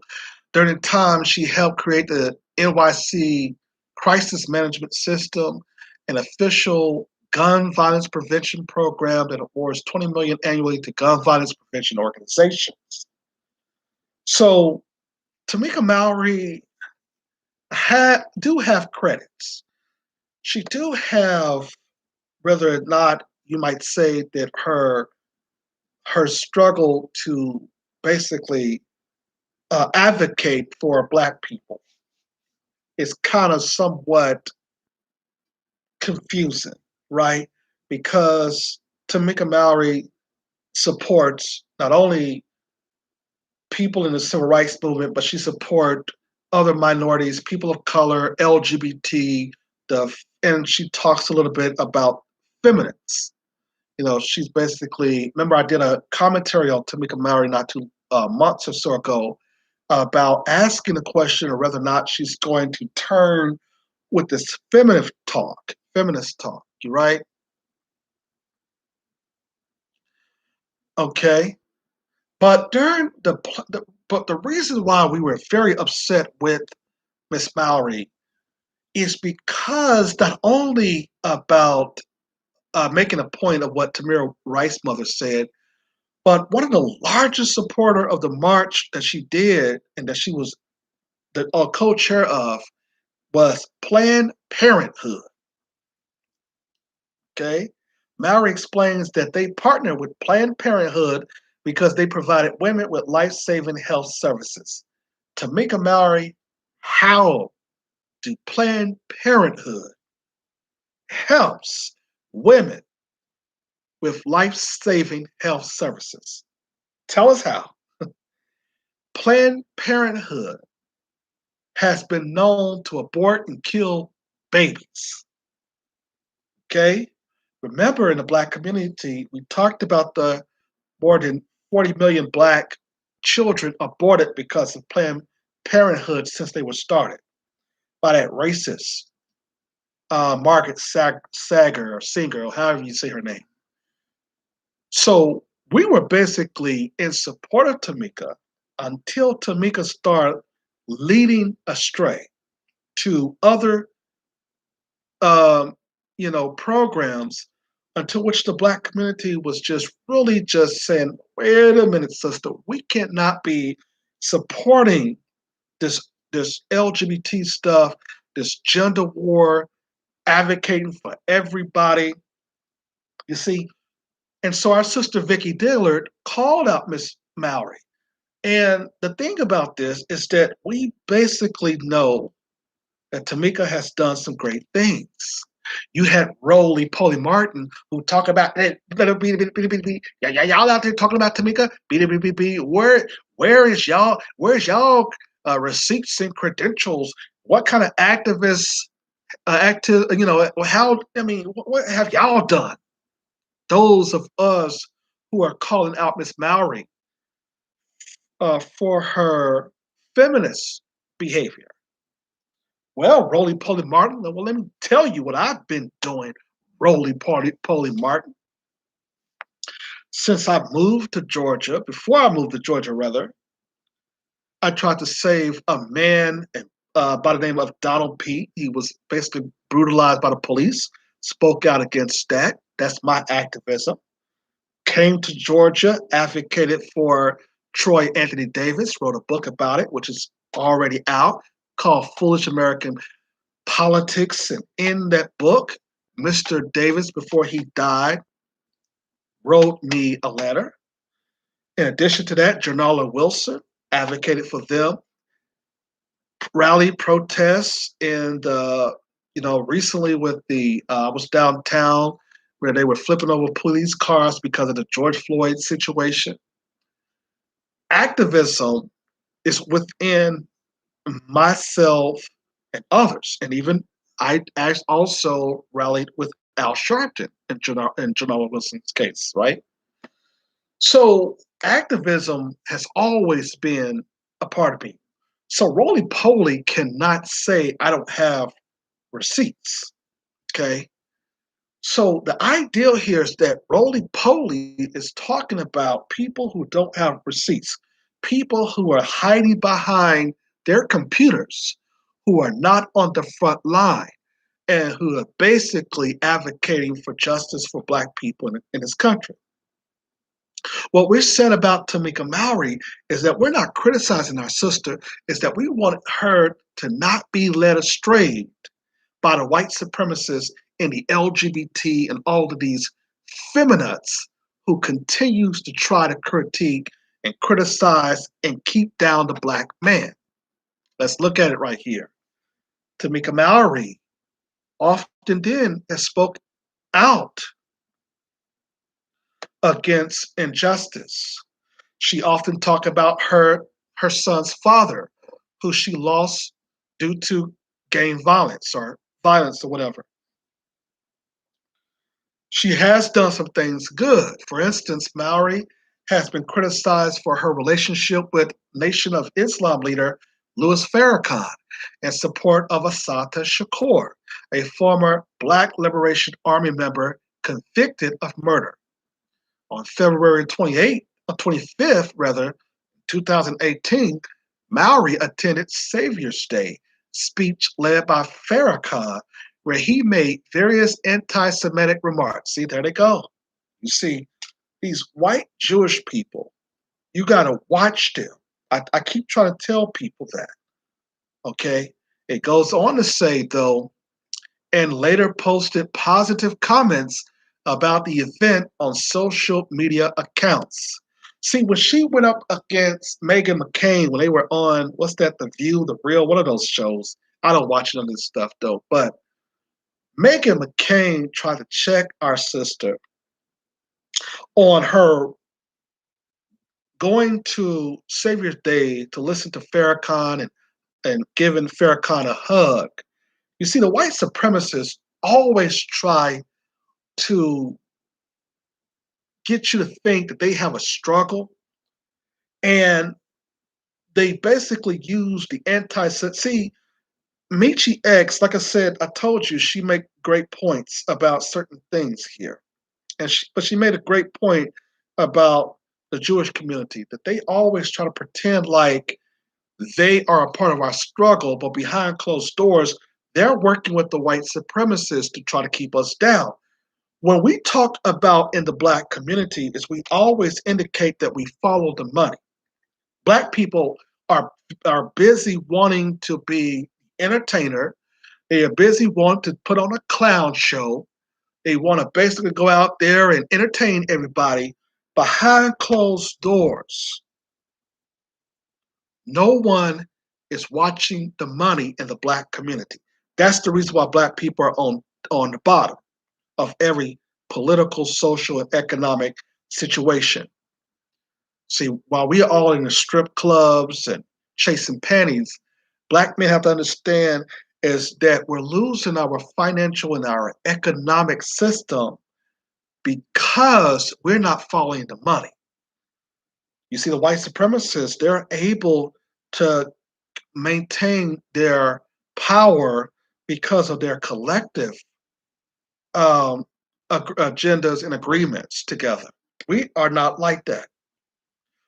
During the time, she helped create the NYC Crisis Management System, an official gun violence prevention program that awards $20 million annually to gun violence prevention organizations. So Tamika Mallory do have credits. She do have, whether or not you might say that her struggle to basically advocate for Black people is kind of somewhat confusing, right? Because Tamika Mallory supports not only people in the civil rights movement, but she supports other minorities, people of color, LGBT, and she talks a little bit about feminists. She's basically, remember I did a commentary on Tamika Mallory not too months or so ago about asking the question of whether or not she's going to turn with this feminist talk, right? Okay. But the reason why we were very upset with Miss Mallory is because not only about making a point of what Tamir Rice's mother said, but one of the largest supporter of the march that she did and that she was the co-chair of was Planned Parenthood. Okay, Mallory explains that they partnered with Planned Parenthood because they provided women with life-saving health services. Tamika Mallory, how do Planned Parenthood helps women with life-saving health services? Tell us how. Planned Parenthood has been known to abort and kill babies. Okay? Remember, in the Black community, we talked about the more than 40 million Black children aborted because of Planned Parenthood since they were started by that racist Margaret Sager or Singer, or however you say her name. So we were basically in support of Tamika until Tamika started leading astray to other, programs, until which the Black community was just really just saying, wait a minute, sister, we cannot be supporting this LGBT stuff, this gender war, advocating for everybody. You see, and so our sister Vicky Dillard called out Miss Mallory. And the thing about this is that we basically know that Tamika has done some great things. You had Roly Poly Martin who talk about that. Y'all out there talking about Tamika. Where is y'all? Where's y'all receipts and credentials? What kind of activists? How? I mean, what have y'all done? Those of us who are calling out Miss Mallory for her feminist behavior. Well, Roly Poly Martin, well, let me tell you what I've been doing, Roly Poly Martin. Since I moved to Georgia, before I moved to Georgia, rather, I tried to save a man by the name of Donald Pete. He was basically brutalized by the police, spoke out against that. That's my activism. Came to Georgia, advocated for Troy Anthony Davis, wrote a book about it, which is already out, called Foolish American Politics. And in that book, Mr. Davis, before he died, wrote me a letter. In addition to that, Janala Wilson advocated for them, rally protests in the, recently with the, I was downtown where they were flipping over police cars because of the George Floyd situation. Activism is within myself and others, and even I also rallied with Al Sharpton in Janelle Wilson's case, right? So activism has always been a part of me. So roly poly cannot say I don't have receipts. Okay. So the ideal here is that roly poly is talking about people who don't have receipts, people who are hiding behind their computers, who are not on the front line, and who are basically advocating for justice for Black people in this country. What we're saying about Tamika Mallory is that we're not criticizing our sister, is that we want her to not be led astray by the white supremacists and the LGBT and all of these feminazis who continues to try to critique and criticize and keep down the Black man. Let's look at it right here. Tamika Mallory often then has spoke out against injustice. She often talked about her son's father, who she lost due to gang violence or whatever. She has done some things good. For instance, Mallory has been criticized for her relationship with Nation of Islam leader Louis Farrakhan in support of Assata Shakur, a former Black Liberation Army member convicted of murder. On February 25th, 2018, Mallory attended Savior's Day speech led by Farrakhan, where he made various anti-Semitic remarks. See, there they go. You see, these white Jewish people, you got to watch them. I keep trying to tell people that, okay? It goes on to say, though, and later posted positive comments about the event on social media accounts. See, when she went up against Meghan McCain, when they were on, what's that, The View, The Real, one of those shows. I don't watch none of this stuff, though. But Meghan McCain tried to check our sister on her going to Savior's Day to listen to Farrakhan and giving Farrakhan a hug. You see, the white supremacists always try to get you to think that they have a struggle, and they basically use the see, Michi X, like I said, I told you she made great points about certain things here. But she made a great point about the Jewish community, that they always try to pretend like they are a part of our struggle, but behind closed doors, they're working with the white supremacists to try to keep us down. When we talk about in the Black community, is we always indicate that we follow the money. Black people are busy wanting to be entertainer. They are busy wanting to put on a clown show. They want to basically go out there and entertain everybody behind closed doors. No one is watching the money in the Black community. That's the reason why Black people are on the bottom of every political, social, and economic situation. See, while we are all in the strip clubs and chasing panties, Black men have to understand is that we're losing our financial and our economic system because we're not following the money. You see, the white supremacists, they're able to maintain their power because of their collective agendas and agreements together. We are not like that.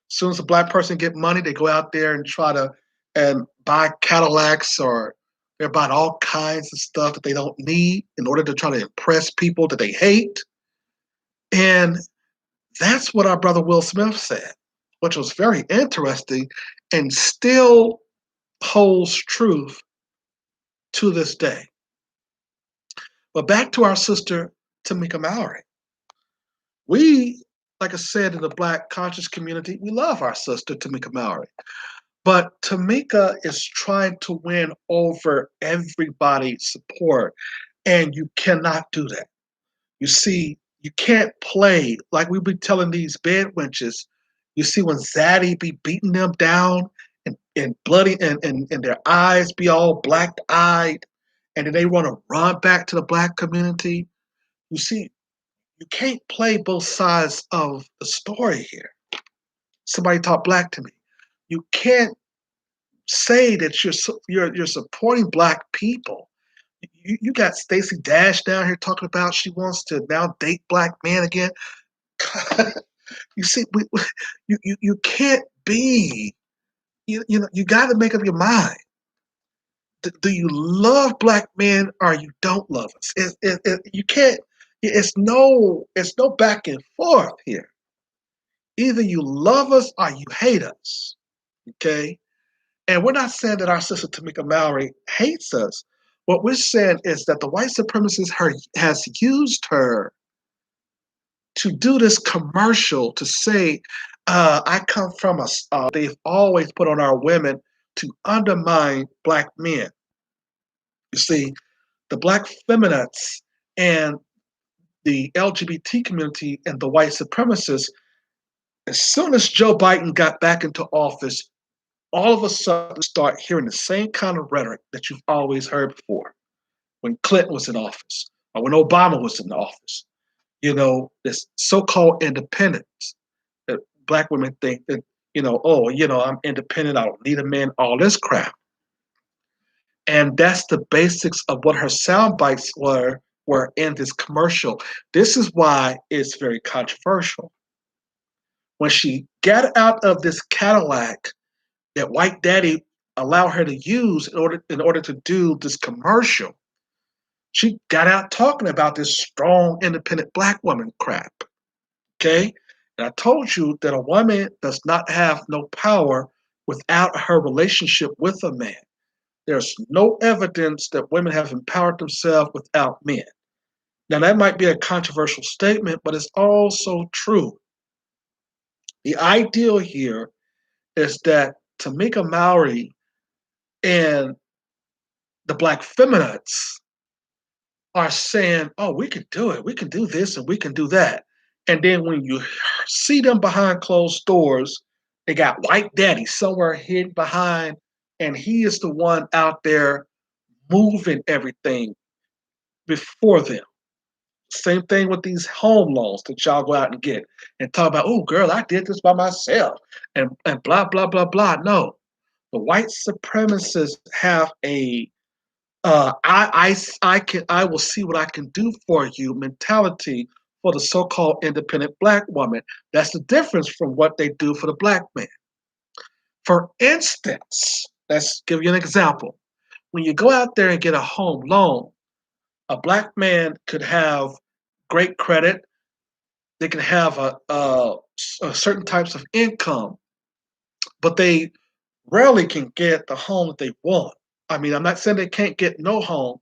As soon as a black person get money, they go out there and try to and buy Cadillacs, or they're buying all kinds of stuff that they don't need in order to try to impress people that they hate. And that's what our brother Will Smith said, which was very interesting and still holds truth to this day. But back to our sister Tamika Mallory. We, like I said, in the black conscious community, we love our sister Tamika Mallory. But Tamika is trying to win over everybody's support, and you cannot do that. You see, you can't play like we be telling these bed wenches. You see, when Zaddy be beating them down and bloody and their eyes be all black eyed, and then they want to run back to the black community. You see, you can't play both sides of the story here. Somebody talk black to me. You can't say that you're supporting black people. You got Stacey Dash down here talking about she wants to now date black men again. You see, you can't be. You know, you got to make up your mind. Do you love black men or you don't love us? You can't. It's no back and forth here. Either you love us or you hate us. Okay. And we're not saying that our sister Tamika Mallory hates us. What we're saying is that the white supremacist has used her to do this commercial to say, I come from us. They've always put on our women to undermine black men. You see, the black feminists and the LGBT community and the white supremacists, as soon as Joe Biden got back into office, all of a sudden start hearing the same kind of rhetoric that you've always heard before when Clinton was in office or when Obama was in office. You know, this so-called independence that black women think that, oh, I'm independent, I don't need a man, all this crap. And that's the basics of what her sound bites were in this commercial. This is why it's very controversial. When she got out of this Cadillac that White Daddy allowed her to use in order to do this commercial, she got out talking about this strong, independent black woman crap. Okay? And I told you that a woman does not have no power without her relationship with a man. There's no evidence that women have empowered themselves without men. Now, that might be a controversial statement, but it's also true. The ideal here is that Tamika Mallory and the black feminists are saying, oh, we can do it. We can do this and we can do that. And then when you see them behind closed doors, they got White Daddy somewhere hidden behind, and he is the one out there moving everything before them. Same thing with these home loans that y'all go out and get and talk about, oh, girl, I did this by myself and blah, blah, blah, blah. No, the white supremacists have a I will see what I can do for you mentality for the so-called independent black woman. That's the difference from what they do for the black man. For instance, let's give you an example. When you go out there and get a home loan, a black man could have great credit. They can have a certain types of income, but they rarely can get the home that they want. I mean, I'm not saying they can't get no home,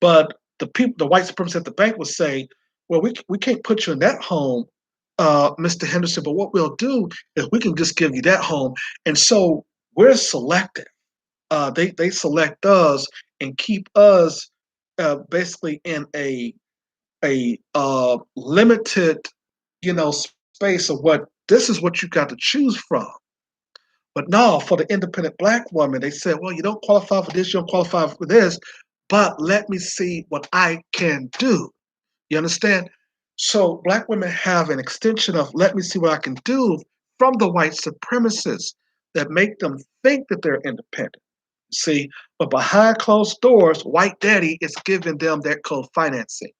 but the white supremacists at the bank would say, well, we can't put you in that home, Mr. Henderson, but what we'll do is we can just give you that home. And so we're selective. They select us and keep us basically in a limited, space of what this is what you got to choose from. But no, for the independent black woman, they said, well, you don't qualify for this, you don't qualify for this, but let me see what I can do. You understand? So black women have an extension of let me see what I can do from the white supremacists that make them think that they're independent. See, but behind closed doors, white daddy is giving them their co-financing.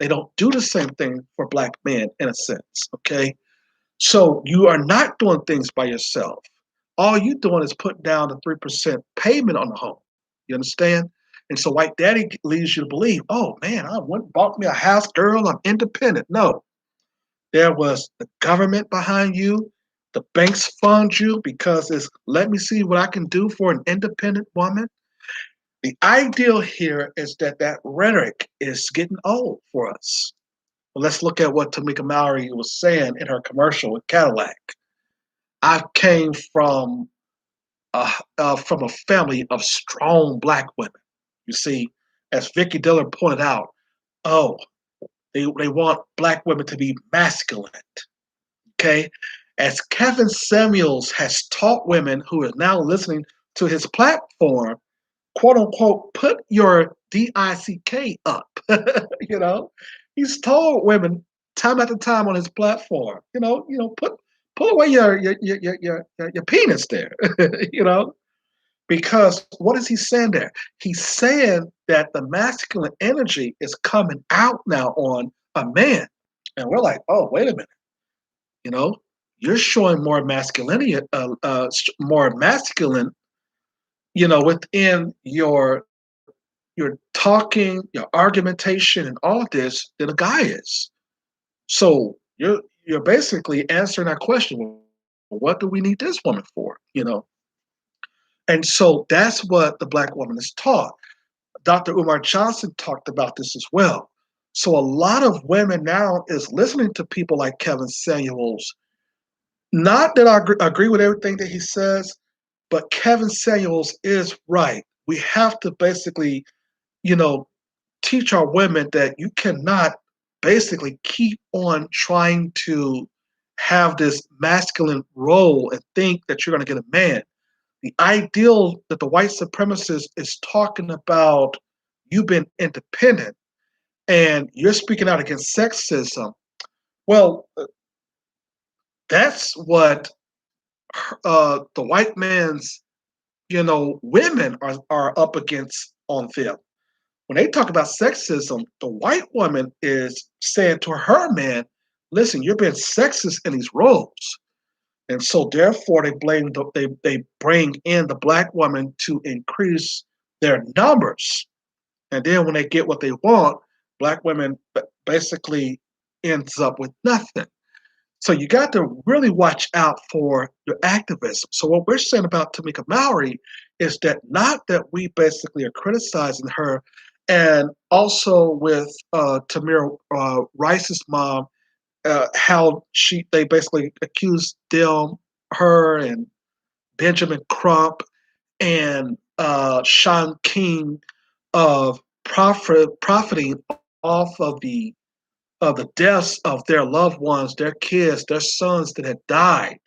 They don't do the same thing for black men in a sense, okay? So you are not doing things by yourself. All you doing is putting down the 3% payment on the home. You understand? And so white daddy leads you to believe, oh man, I went and bought me a house, girl, I'm independent. No, there was the government behind you. The banks fund you because it's let me see what I can do for an independent woman. The ideal here is that that rhetoric is getting old for us. Well, let's look at what Tamika Mallory was saying in her commercial with Cadillac. I came from a family of strong black women. You see, as Vicki Diller pointed out, oh, they want black women to be masculine. Okay, as Kevin Samuels has taught women who are now listening to his platform, quote unquote, put your DICK up. you know, he's told women time after time on his platform, pull away your penis there, you know, because what is he saying there? He's saying that the masculine energy is coming out now on a man, and we're like, oh, wait a minute, you know, you're showing more masculinity, more masculine, within your talking, your argumentation, and all of this than a guy is. So you're basically answering that question. Well, what do we need this woman for? And so that's what the black woman is taught. Dr. Umar Johnson talked about this as well. So a lot of women now is listening to people like Kevin Samuels. Not that I agree with everything that he says, but Kevin Samuels is right. We have to basically, you know, teach our women that you cannot basically keep on trying to have this masculine role and think that you're going to get a man. The ideal that the white supremacist is talking about, you've been independent and you're speaking out against sexism. Well, that's what the white man's, women are up against on them. When they talk about sexism, the white woman is saying to her man, listen, you're being sexist in these roles. And so therefore they bring in the black woman to increase their numbers. And then when they get what they want, black women basically ends up with nothing. So you got to really watch out for your activism. So what we're saying about Tamika Mallory is that not that we basically are criticizing her, and also with Tamir Rice's mom, how they basically accused her and Benjamin Crump and Sean King of profiting off of the deaths of their loved ones, their kids, their sons that had died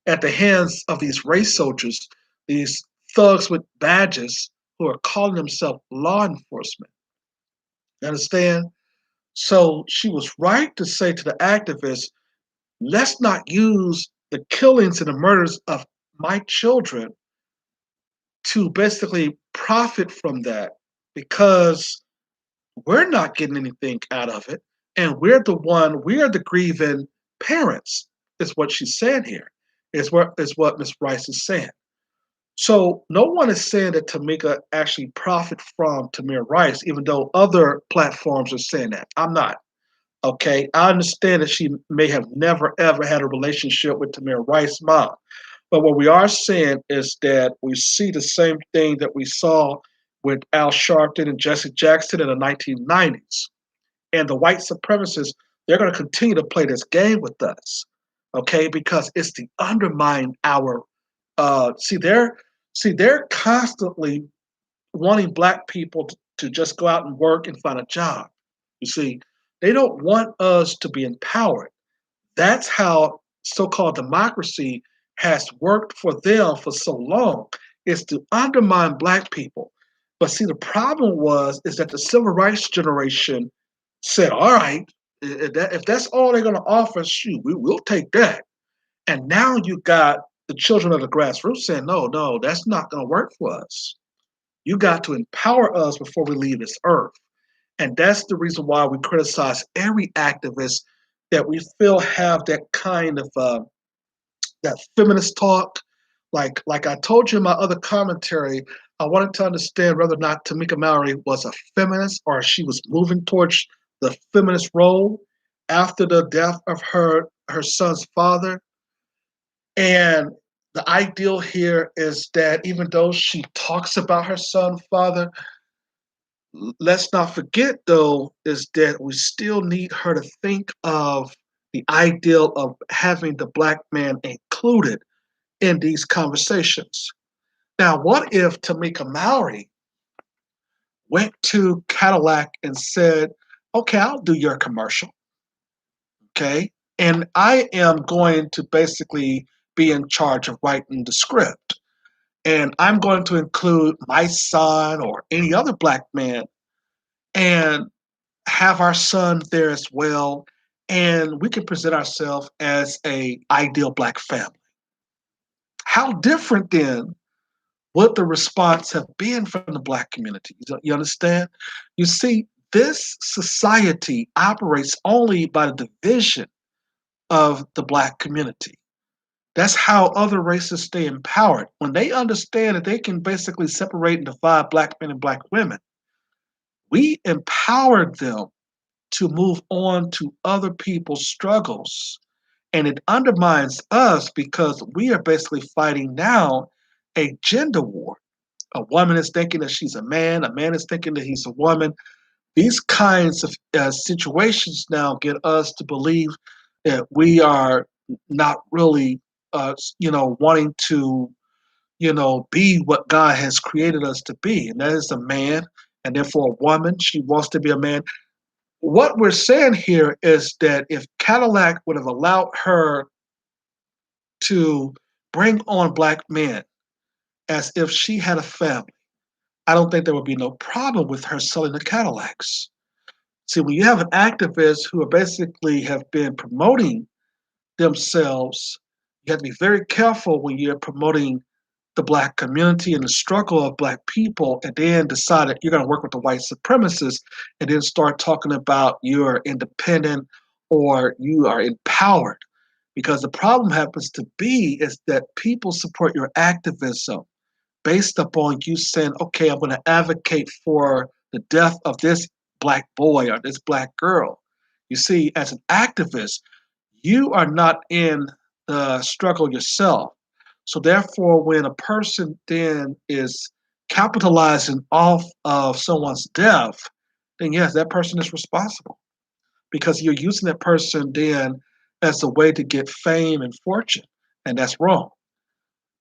at the hands of these race soldiers, these thugs with badges who are calling themselves law enforcement. You understand? So she was right to say to the activists, let's not use the killings and the murders of my children to basically profit from that, because we're not getting anything out of it. And we are the grieving parents, is what she's saying here, is what Ms. Rice is saying. So no one is saying that Tamika actually profit from Tamir Rice, even though other platforms are saying that. I'm not. Okay. I understand that she may have never ever had a relationship with Tamir Rice's mom. But what we are saying is that we see the same thing that we saw with Al Sharpton and Jesse Jackson in the 1990s. And the white supremacists, they're going to continue to play this game with us, okay? Because it's to undermine our. They're constantly wanting black people to just go out and work and find a job. You see, they don't want us to be empowered. That's how so-called democracy has worked for them for so long, is to undermine black people. But see, the problem is that the civil rights generation said, all right, if that's all they're going to offer, shoot, we'll take that. And now you got the children of the grassroots saying, no, no, that's not going to work for us. You got to empower us before we leave this earth. And that's the reason why we criticize every activist that we still have that kind of that feminist talk. Like I told you in my other commentary, I wanted to understand whether or not Tamika Mallory was a feminist or she was moving towards the feminist role after the death of her son's father. And the ideal here is that even though she talks about her son's father, let's not forget though is that we still need her to think of the ideal of having the black man included in these conversations. Now, what if Tamika Mallory went to Cadillac and said, okay, I'll do your commercial, okay? And I am going to basically be in charge of writing the script. And I'm going to include my son or any other black man and have our son there as well. And we can present ourselves as a ideal black family. How different then would the response have been from the black community? You understand? You see, this society operates only by the division of the black community. That's how other races stay empowered. When they understand that they can basically separate and divide black men and black women, we empower them to move on to other people's struggles. And it undermines us because we are basically fighting now a gender war. A woman is thinking that she's a man is thinking that he's a woman. These kinds of situations now get us to believe that we are not really, wanting to, be what God has created us to be. And that is a man. And therefore, a woman, she wants to be a man. What we're saying here is that if Cadillac would have allowed her to bring on black men as if she had a family, I don't think there would be no problem with her selling the Cadillacs. See, when you have an activist who are basically have been promoting themselves, you have to be very careful when you're promoting the black community and the struggle of black people, and then decide that you're going to work with the white supremacists, and then start talking about you're independent or you are empowered. Because the problem happens to be is that people support your activism based upon you saying, okay, I'm going to advocate for the death of this black boy or this black girl. You see, as an activist, you are not in the struggle yourself. So therefore, when a person then is capitalizing off of someone's death, then yes, that person is responsible because you're using that person then as a way to get fame and fortune, and that's wrong.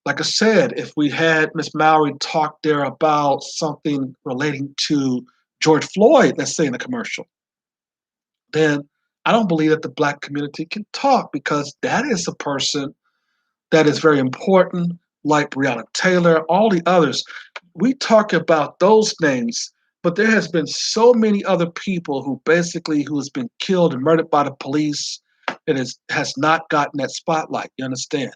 Like I said, if we had Miss Mallory talk there about something relating to George Floyd, let's say in a commercial, then I don't believe that the black community can talk because that is a person that is very important, like Breonna Taylor, all the others. We talk about those names, but there has been so many other people who has been killed and murdered by the police that has not gotten that spotlight. You understand?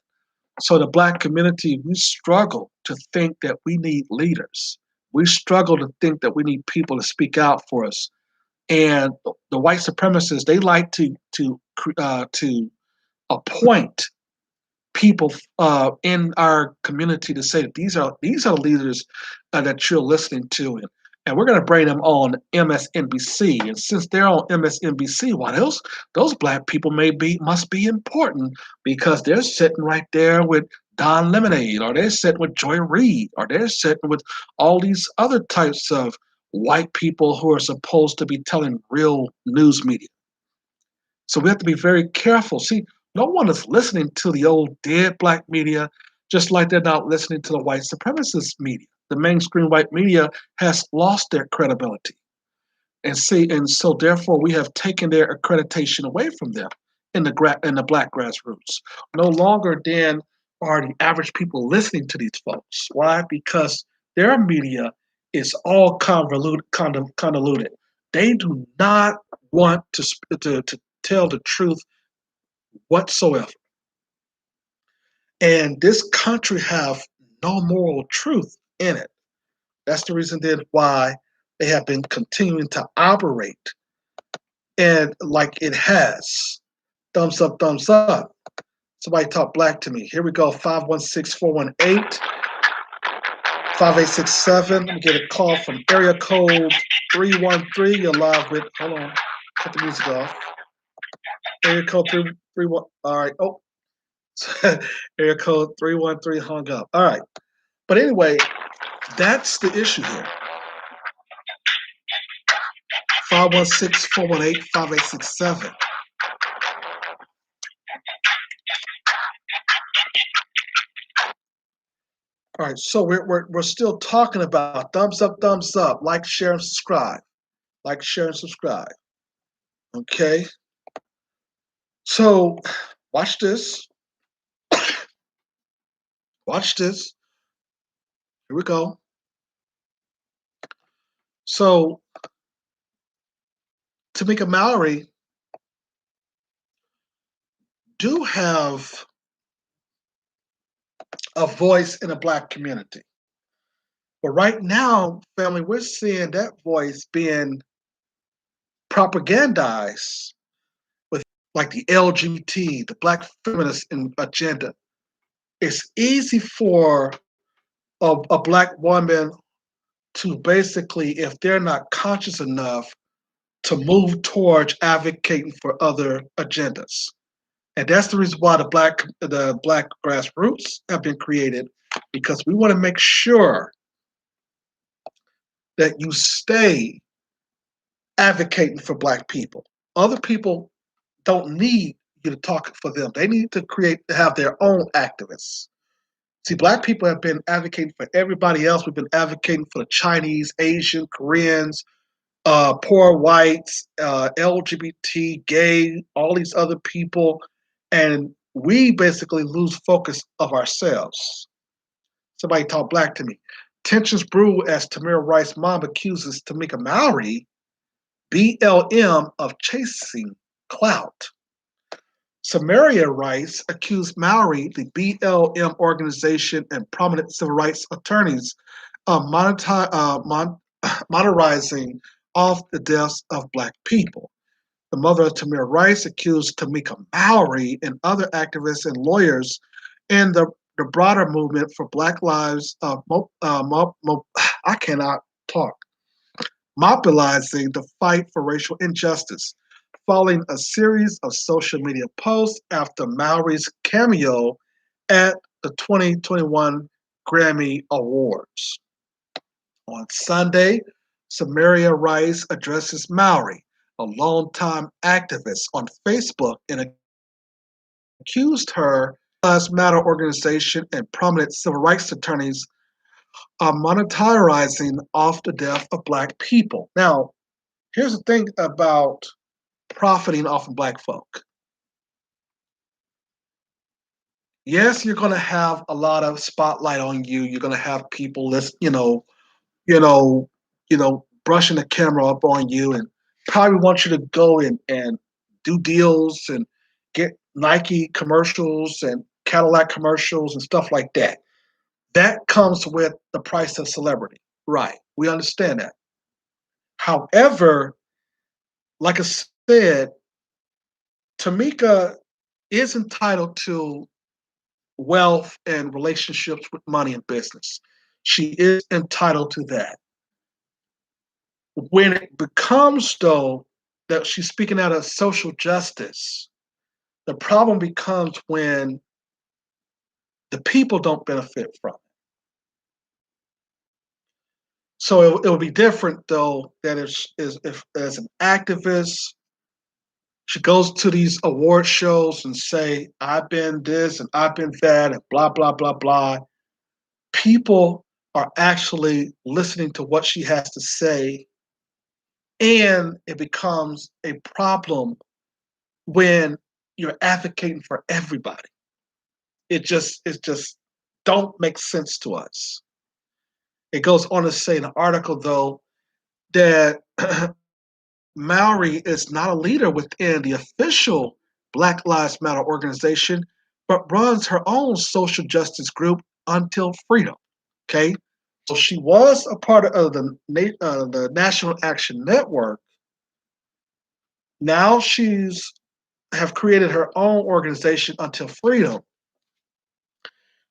So the black community, we struggle to think that we need leaders. We struggle to think that we need people to speak out for us. And the white supremacists, they like to appoint people in our community to say that these are leaders that you're listening to, and we're going to bring them on MSNBC. And since they're on MSNBC, why those black people must be important because they're sitting right there with Don Lemonade, or they're sitting with Joy Reid, or they're sitting with all these other types of white people who are supposed to be telling real news media. So we have to be very careful. See, no one is listening to the old dead black media, just like they're not listening to the white supremacist media. The mainstream white media has lost their credibility. And so therefore we have taken their accreditation away from them in the black grassroots. No longer then are the average people listening to these folks. Why? Because their media is all convoluted. They do not want to tell the truth whatsoever. And this country have no moral truth in it. That's the reason then why they have been continuing to operate and like it has. Thumbs up, thumbs up. Somebody talk black to me. Here we go. 516-418-5867. Let me get a call from area code 313. You're live with, hold on, cut the music off. Area code 331. All right. Oh, area code 313 hung up. All right. But anyway, that's the issue here. 516-418-5867. All right, so we're still talking about thumbs up, like, share, and subscribe. Like, share, and subscribe. Okay. So watch this. Watch this. Here we go. So Tamika Mallory do have a voice in the black community. But right now, family, we're seeing that voice being propagandized with like the LGBT, the black feminist agenda. It's easy for a black woman to basically, if they're not conscious enough, to move towards advocating for other agendas. And that's the reason why the black grassroots have been created, because we want to make sure that you stay advocating for black people. Other people don't need you to talk for them. They need to have their own activists. See, black people have been advocating for everybody else. We've been advocating for the Chinese, Asian, Koreans, poor whites, LGBT, gay, all these other people, and we basically lose focus of ourselves. Somebody talk black to me. Tensions brew as Tamir Rice's mom accuses Tamika Mallory, BLM, of chasing clout. Samaria Rice accused Mallory, the BLM organization, and prominent civil rights attorneys of monetizing off the deaths of black people. The mother of Tamir Rice accused Tamika Mallory and other activists and lawyers in the broader movement for Black Lives I cannot talk, mobilizing the fight for racial injustice, following a series of social media posts after Mallory's cameo at the 2021 Grammy Awards. On Sunday, Samaria Rice addresses Mallory, a longtime activist, on Facebook and accused her Lives Matter organization and prominent civil rights attorneys of monetizing off the death of black people. Now, here's the thing about profiting off of black folk. Yes, you're going to have a lot of spotlight on you. You're going to have people you know, brushing the camera up on you, and probably want you to go and do deals and get Nike commercials and Cadillac commercials and stuff like that. That comes with the price of celebrity. Right. We understand that. However, like I said, Tamika is entitled to wealth and relationships with money and business. She is entitled to that. When it becomes, though, that she's speaking out of social justice, the problem becomes when the people don't benefit from it. So it would be different, though, that if as an activist, she goes to these award shows and say, I've been this and I've been that and blah, blah, blah, blah. People are actually listening to what she has to say, and it becomes a problem when you're advocating for everybody. It just don't make sense to us. It goes on to say in the article, though, that Mallory is not a leader within the official Black Lives Matter organization, but runs her own social justice group, Until Freedom. Okay, so she was a part of the National Action Network. Now she's have created her own organization Until Freedom.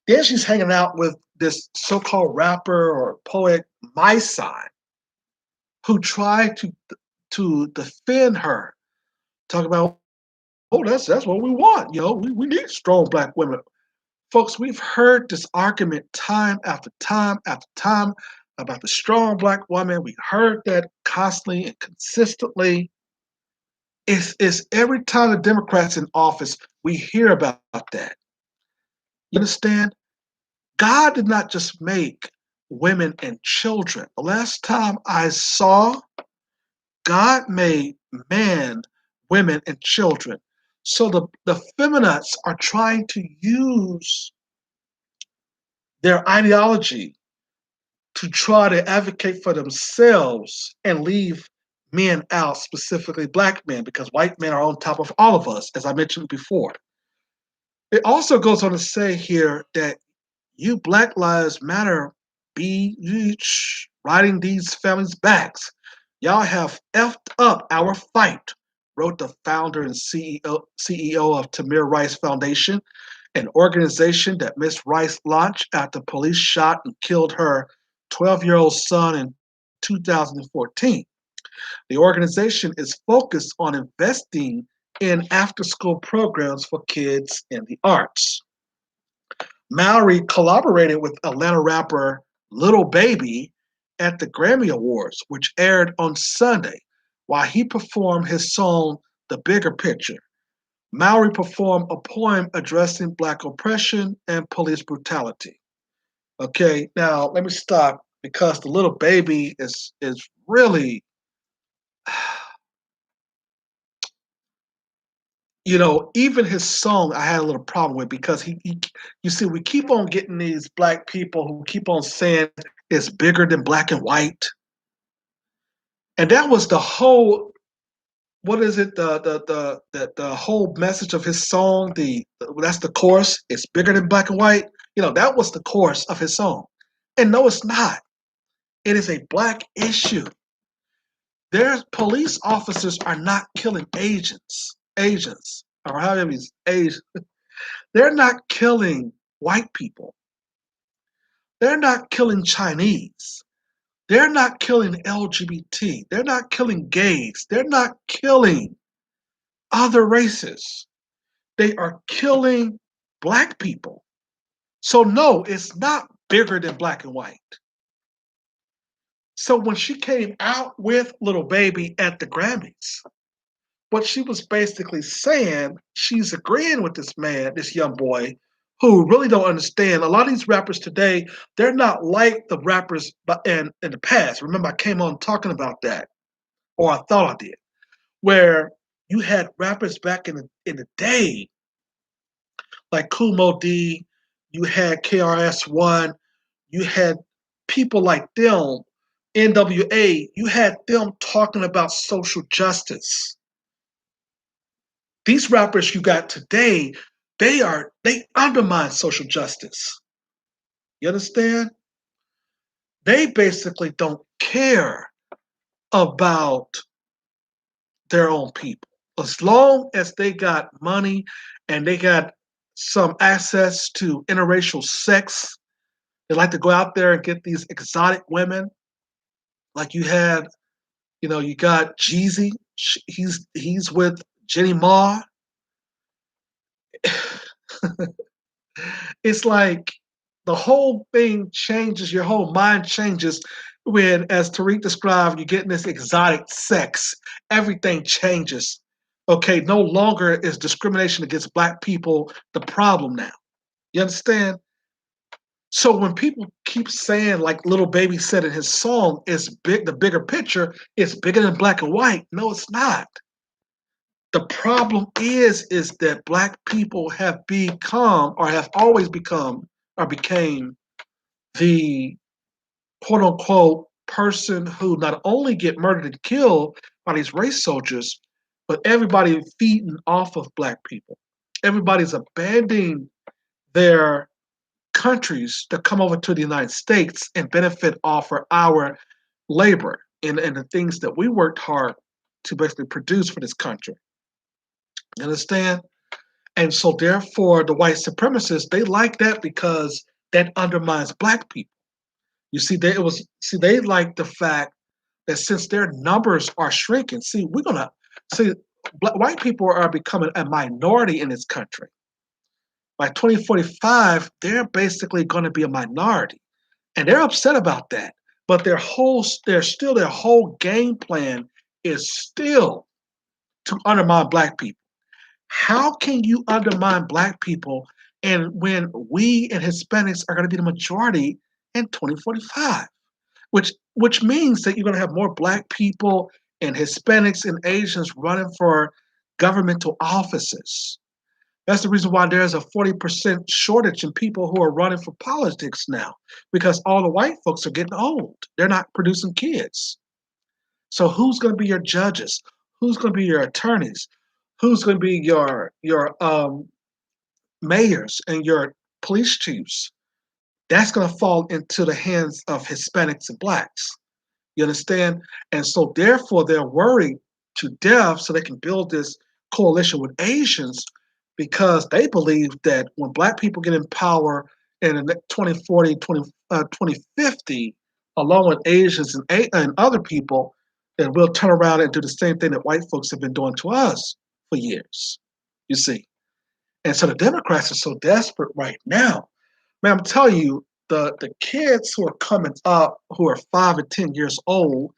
Then she's hanging out with this so-called rapper or poet, My Side, who tried to defend her. Talk about, oh, that's what we want. We need strong black women. Folks, we've heard this argument time after time after time about the strong black woman. We heard that constantly and consistently. It's every time the Democrats in office, we hear about that. You understand? God did not just make women and children. The last time I saw, God made man, women, and children. So the feminists are trying to use their ideology to try to advocate for themselves and leave men out, specifically black men, because white men are on top of all of us, as I mentioned before. It also goes on to say here that you Black Lives Matter be riding these families' backs. Y'all have effed up our fight, wrote the founder and CEO of Tamir Rice Foundation, an organization that Miss Rice launched after police shot and killed her 12-year-old son in 2014. The organization is focused on investing in after-school programs for kids in the arts. Mallory collaborated with Atlanta rapper Little Baby at the Grammy Awards, which aired on Sunday, while he performed his song The Bigger Picture. Mallory performed a poem addressing Black oppression and police brutality. Okay, now let me stop because the Little Baby is really, even his song I had a little problem with because he you see, we keep on getting these black people who keep on saying it's bigger than black and white. And that was the whole, what is it, the whole message of his song, that's the chorus, it's bigger than black and white. That was the chorus of his song. And no, it's not. It is a black issue. Their police officers are not killing agents, or however these agents. They're not killing white people. They're not killing Chinese. They're not killing LGBT. They're not killing gays. They're not killing other races. They are killing black people. So no, it's not bigger than black and white. So when she came out with Little Baby at the Grammys, what she was basically saying, she's agreeing with this man, this young boy, who really don't understand. A lot of these rappers today, they're not like the rappers in the past. Remember, I came on talking about that, or I thought I did, where you had rappers back in the day, like Kumo D, you had KRS-One, you had people like them, NWA, you had them talking about social justice. These rappers you got today, they undermine social justice. You understand? They basically don't care about their own people. As long as they got money and they got some access to interracial sex, they like to go out there and get these exotic women. Like you got Jeezy. He's with Jenny Ma. It's like the whole thing changes, your whole mind changes when, as Tariq described, you're getting this exotic sex. Everything changes. Okay, no longer is discrimination against black people the problem now. You understand? So when people keep saying, like Little Baby said in his song, it's big, the bigger picture, it's bigger than black and white. No, it's not. The problem is that black people have become, or have always become, or became the quote unquote person who not only get murdered and killed by these race soldiers, but everybody feeding off of black people. Everybody's abandoning their countries to come over to the United States and benefit off of our labor and the things that we worked hard to basically produce for this country. You understand? And so therefore the white supremacists, they like that because that undermines black people. You see, they like the fact that since their numbers are shrinking, see, we're gonna see white people are becoming a minority in this country. By 2045, they're basically going to be a minority, and they're upset about that. But their whole game plan is still to undermine black people. How can you undermine black people and when we and Hispanics are going to be the majority in 2045? Which means that you're going to have more black people and Hispanics and Asians running for governmental offices. That's the reason why there's a 40% shortage in people who are running for politics now, because all the white folks are getting old. They're not producing kids. So who's going to be your judges? Who's going to be your attorneys? Who's going to be your mayors and your police chiefs? That's going to fall into the hands of Hispanics and blacks. You understand? And so therefore they're worried to death so they can build this coalition with Asians because they believe that when black people get in power in the 2040, 2050, along with Asians and other people, then we'll turn around and do the same thing that white folks have been doing to us for years. You see? And so the Democrats are so desperate right now. Man, I'm telling you, the kids who are coming up who are 5 and 10 years old,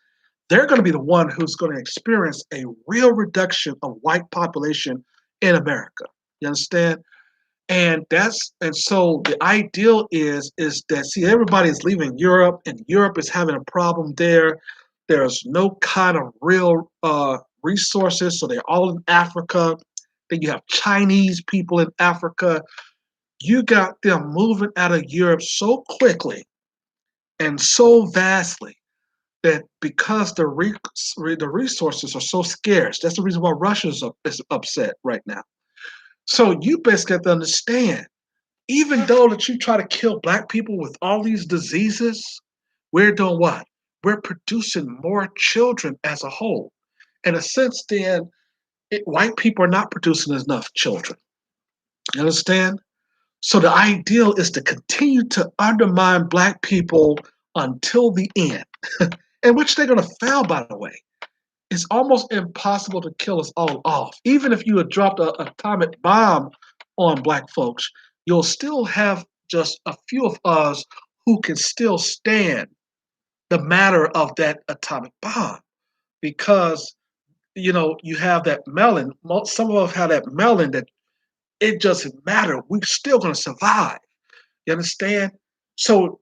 they're going to be the one who's going to experience a real reduction of white population in America. You understand? And so the ideal is that see everybody's leaving Europe and Europe is having a problem there. There's no kind of real resources, so they're all in Africa. Then you have Chinese people in Africa. You got them moving out of Europe so quickly and so vastly that because the resources are so scarce, that's the reason why Russia is upset right now. So you basically have to understand, even though that you try to kill black people with all these diseases, we're doing what? We're producing more children as a whole. In a sense, then, white people are not producing enough children. You understand? So the ideal is to continue to undermine black people until the end, in which they're going to fail, by the way. It's almost impossible to kill us all off. Even if you had dropped an atomic bomb on black folks, you'll still have just a few of us who can still stand the matter of that atomic bomb because you have that melon. Some of us have that melon that it doesn't matter. We're still going to survive. You understand? So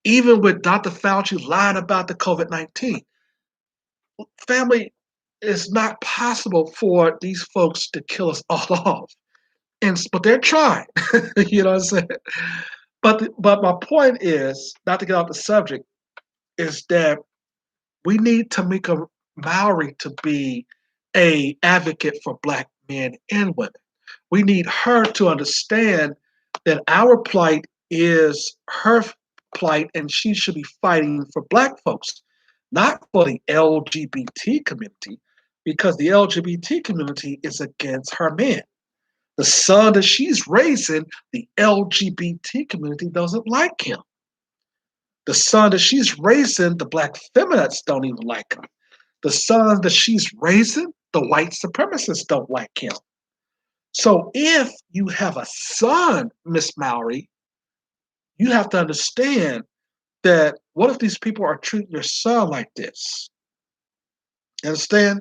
even with Dr. Fauci lying about the COVID-19, family, it's not possible for these folks to kill us all off. But they're trying. You know what I'm saying? But my point is, not to get off the subject, is that we need Tamika Mallory to be a advocate for black men and women. We need her to understand that our plight is her plight and she should be fighting for black folks, not for the LGBT community, because the LGBT community is against her men. The son that she's raising, the LGBT community doesn't like him. The son that she's raising, the black feminists don't even like him. The son that she's raising, the white supremacists don't like him. So if you have a son, Miss Mallory, you have to understand that what if these people are treating your son like this? You understand?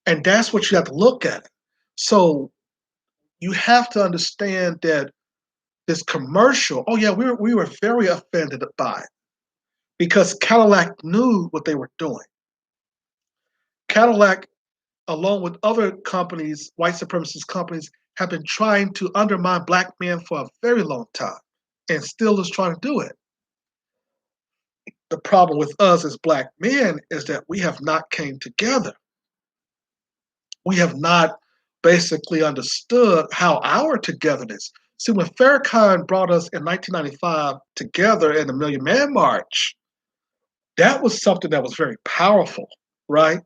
And that's what you have to look at. So you have to understand that this commercial, oh yeah, we were very offended by it because Cadillac knew what they were doing. Cadillac, along with other companies, white supremacist companies, have been trying to undermine black men for a very long time and still is trying to do it. The problem with us as black men is that we have not came together. We have not basically understood how our togetherness. See, when Farrakhan brought us in 1995 together in the Million Man March, that was something that was very powerful, right?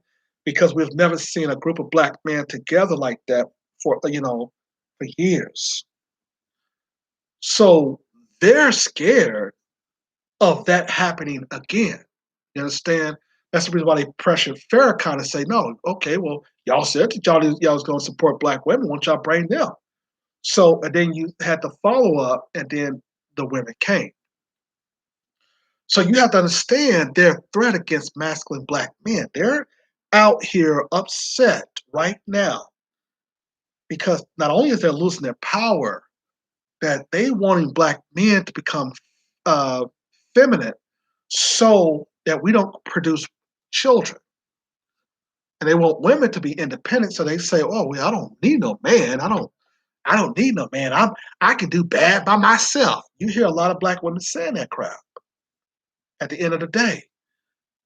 Because we've never seen a group of black men together like that for for years. So they're scared of that happening again. You understand? That's the reason why they pressured Farrakhan to say, no, okay, well, y'all said that y'all was going to support black women. Won't y'all bring them? So, and then you had the follow up, and then the women came. So you have to understand their threat against masculine black men. They're out here upset right now because not only is they losing their power, that they wanting black men to become uh, feminine so that we don't produce children. And they want women to be independent, so they say, "Oh, well, I don't need no man. I don't need no man. I can do bad by myself." You hear a lot of black women saying that crap. At the end of the day,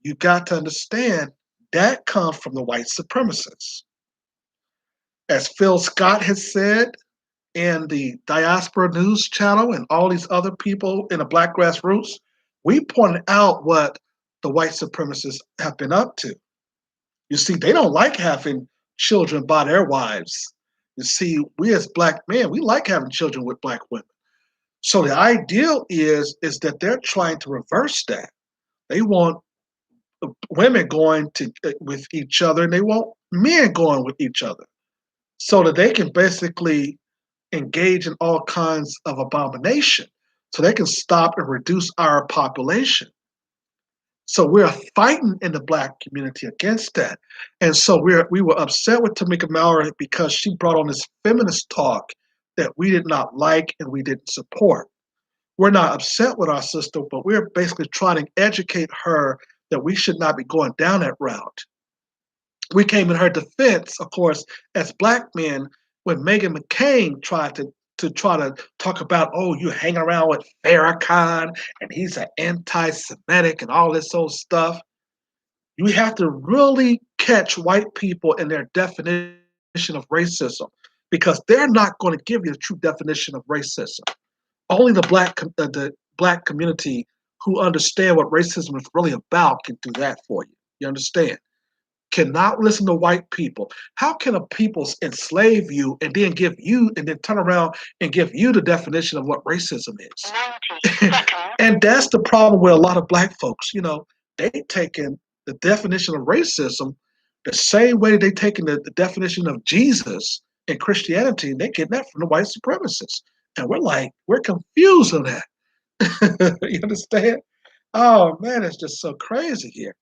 you got to understand that comes from the white supremacists. As Phil Scott has said in the Diaspora News Channel and all these other people in the black grassroots, we pointed out what the white supremacists have been up to. You see, they don't like having children by their wives. You see, we as black men, we like having children with black women. So the ideal is that they're trying to reverse that. They want women going to with each other, and they want men going with each other, so that they can basically engage in all kinds of abomination, so they can stop and reduce our population. So we're fighting in the black community against that. And so we were upset with Tamika Mallory because she brought on this feminist talk that we did not like and we didn't support. We're not upset with our sister, but we're basically trying to educate her that we should not be going down that route. We came in her defense, of course, as black men when Meghan McCain tried to try to talk about, oh, you hang around with Farrakhan and he's an anti-Semitic and all this old stuff. You have to really catch white people in their definition of racism because they're not going to give you the true definition of racism. Only the black community who understand what racism is really about can do that for you. You understand? Cannot listen to white people. How can a people enslave you and then turn around and give you the definition of what racism is? And that's the problem with a lot of black folks. They taken the definition of racism the same way they taken the definition of Jesus and Christianity, and they get that from the white supremacists. And we're confused on that. You understand? Oh man, it's just so crazy here.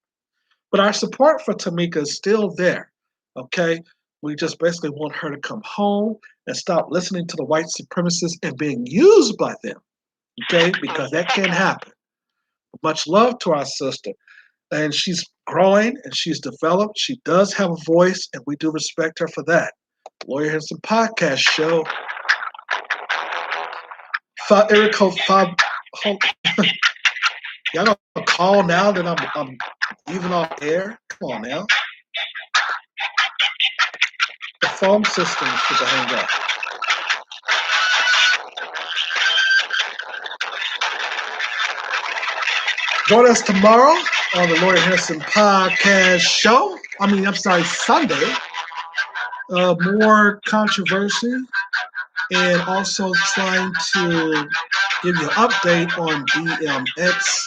But our support for Tamika is still there. Okay? We just basically want her to come home and stop listening to the white supremacists and being used by them. Okay? Because that can happen. Much love to our sister. And she's growing and she's developed. She does have a voice, and we do respect her for that. Lawyer Henderson podcast show. Area code 5. Y'all gonna call now that I'm leaving off air? Come on now. The phone system should hang up. Join us tomorrow on the Lawyer Henderson podcast show. I'm sorry, Sunday. More controversy and also trying to give you an update on BMX.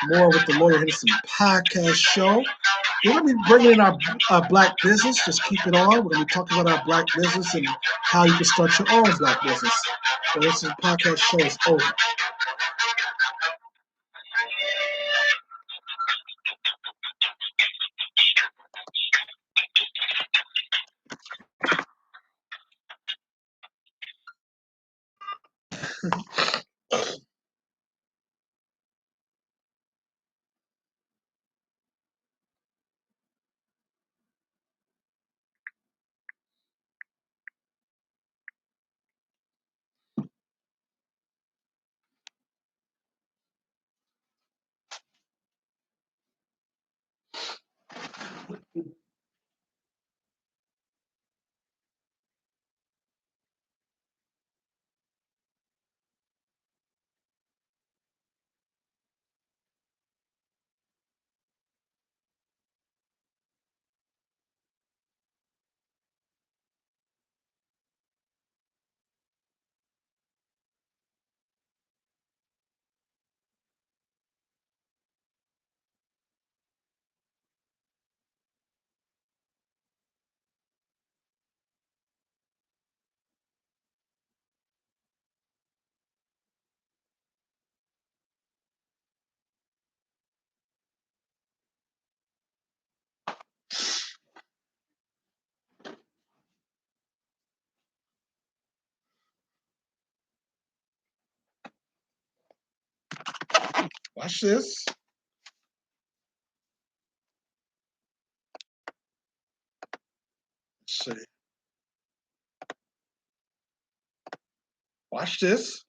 More with the Lawyer Henderson podcast show. We're going to be bringing in our black business. Just keep it on. We're going to be talking about our black business and how you can start your own black business. So this podcast show is over. Watch this. Let's see. Watch this.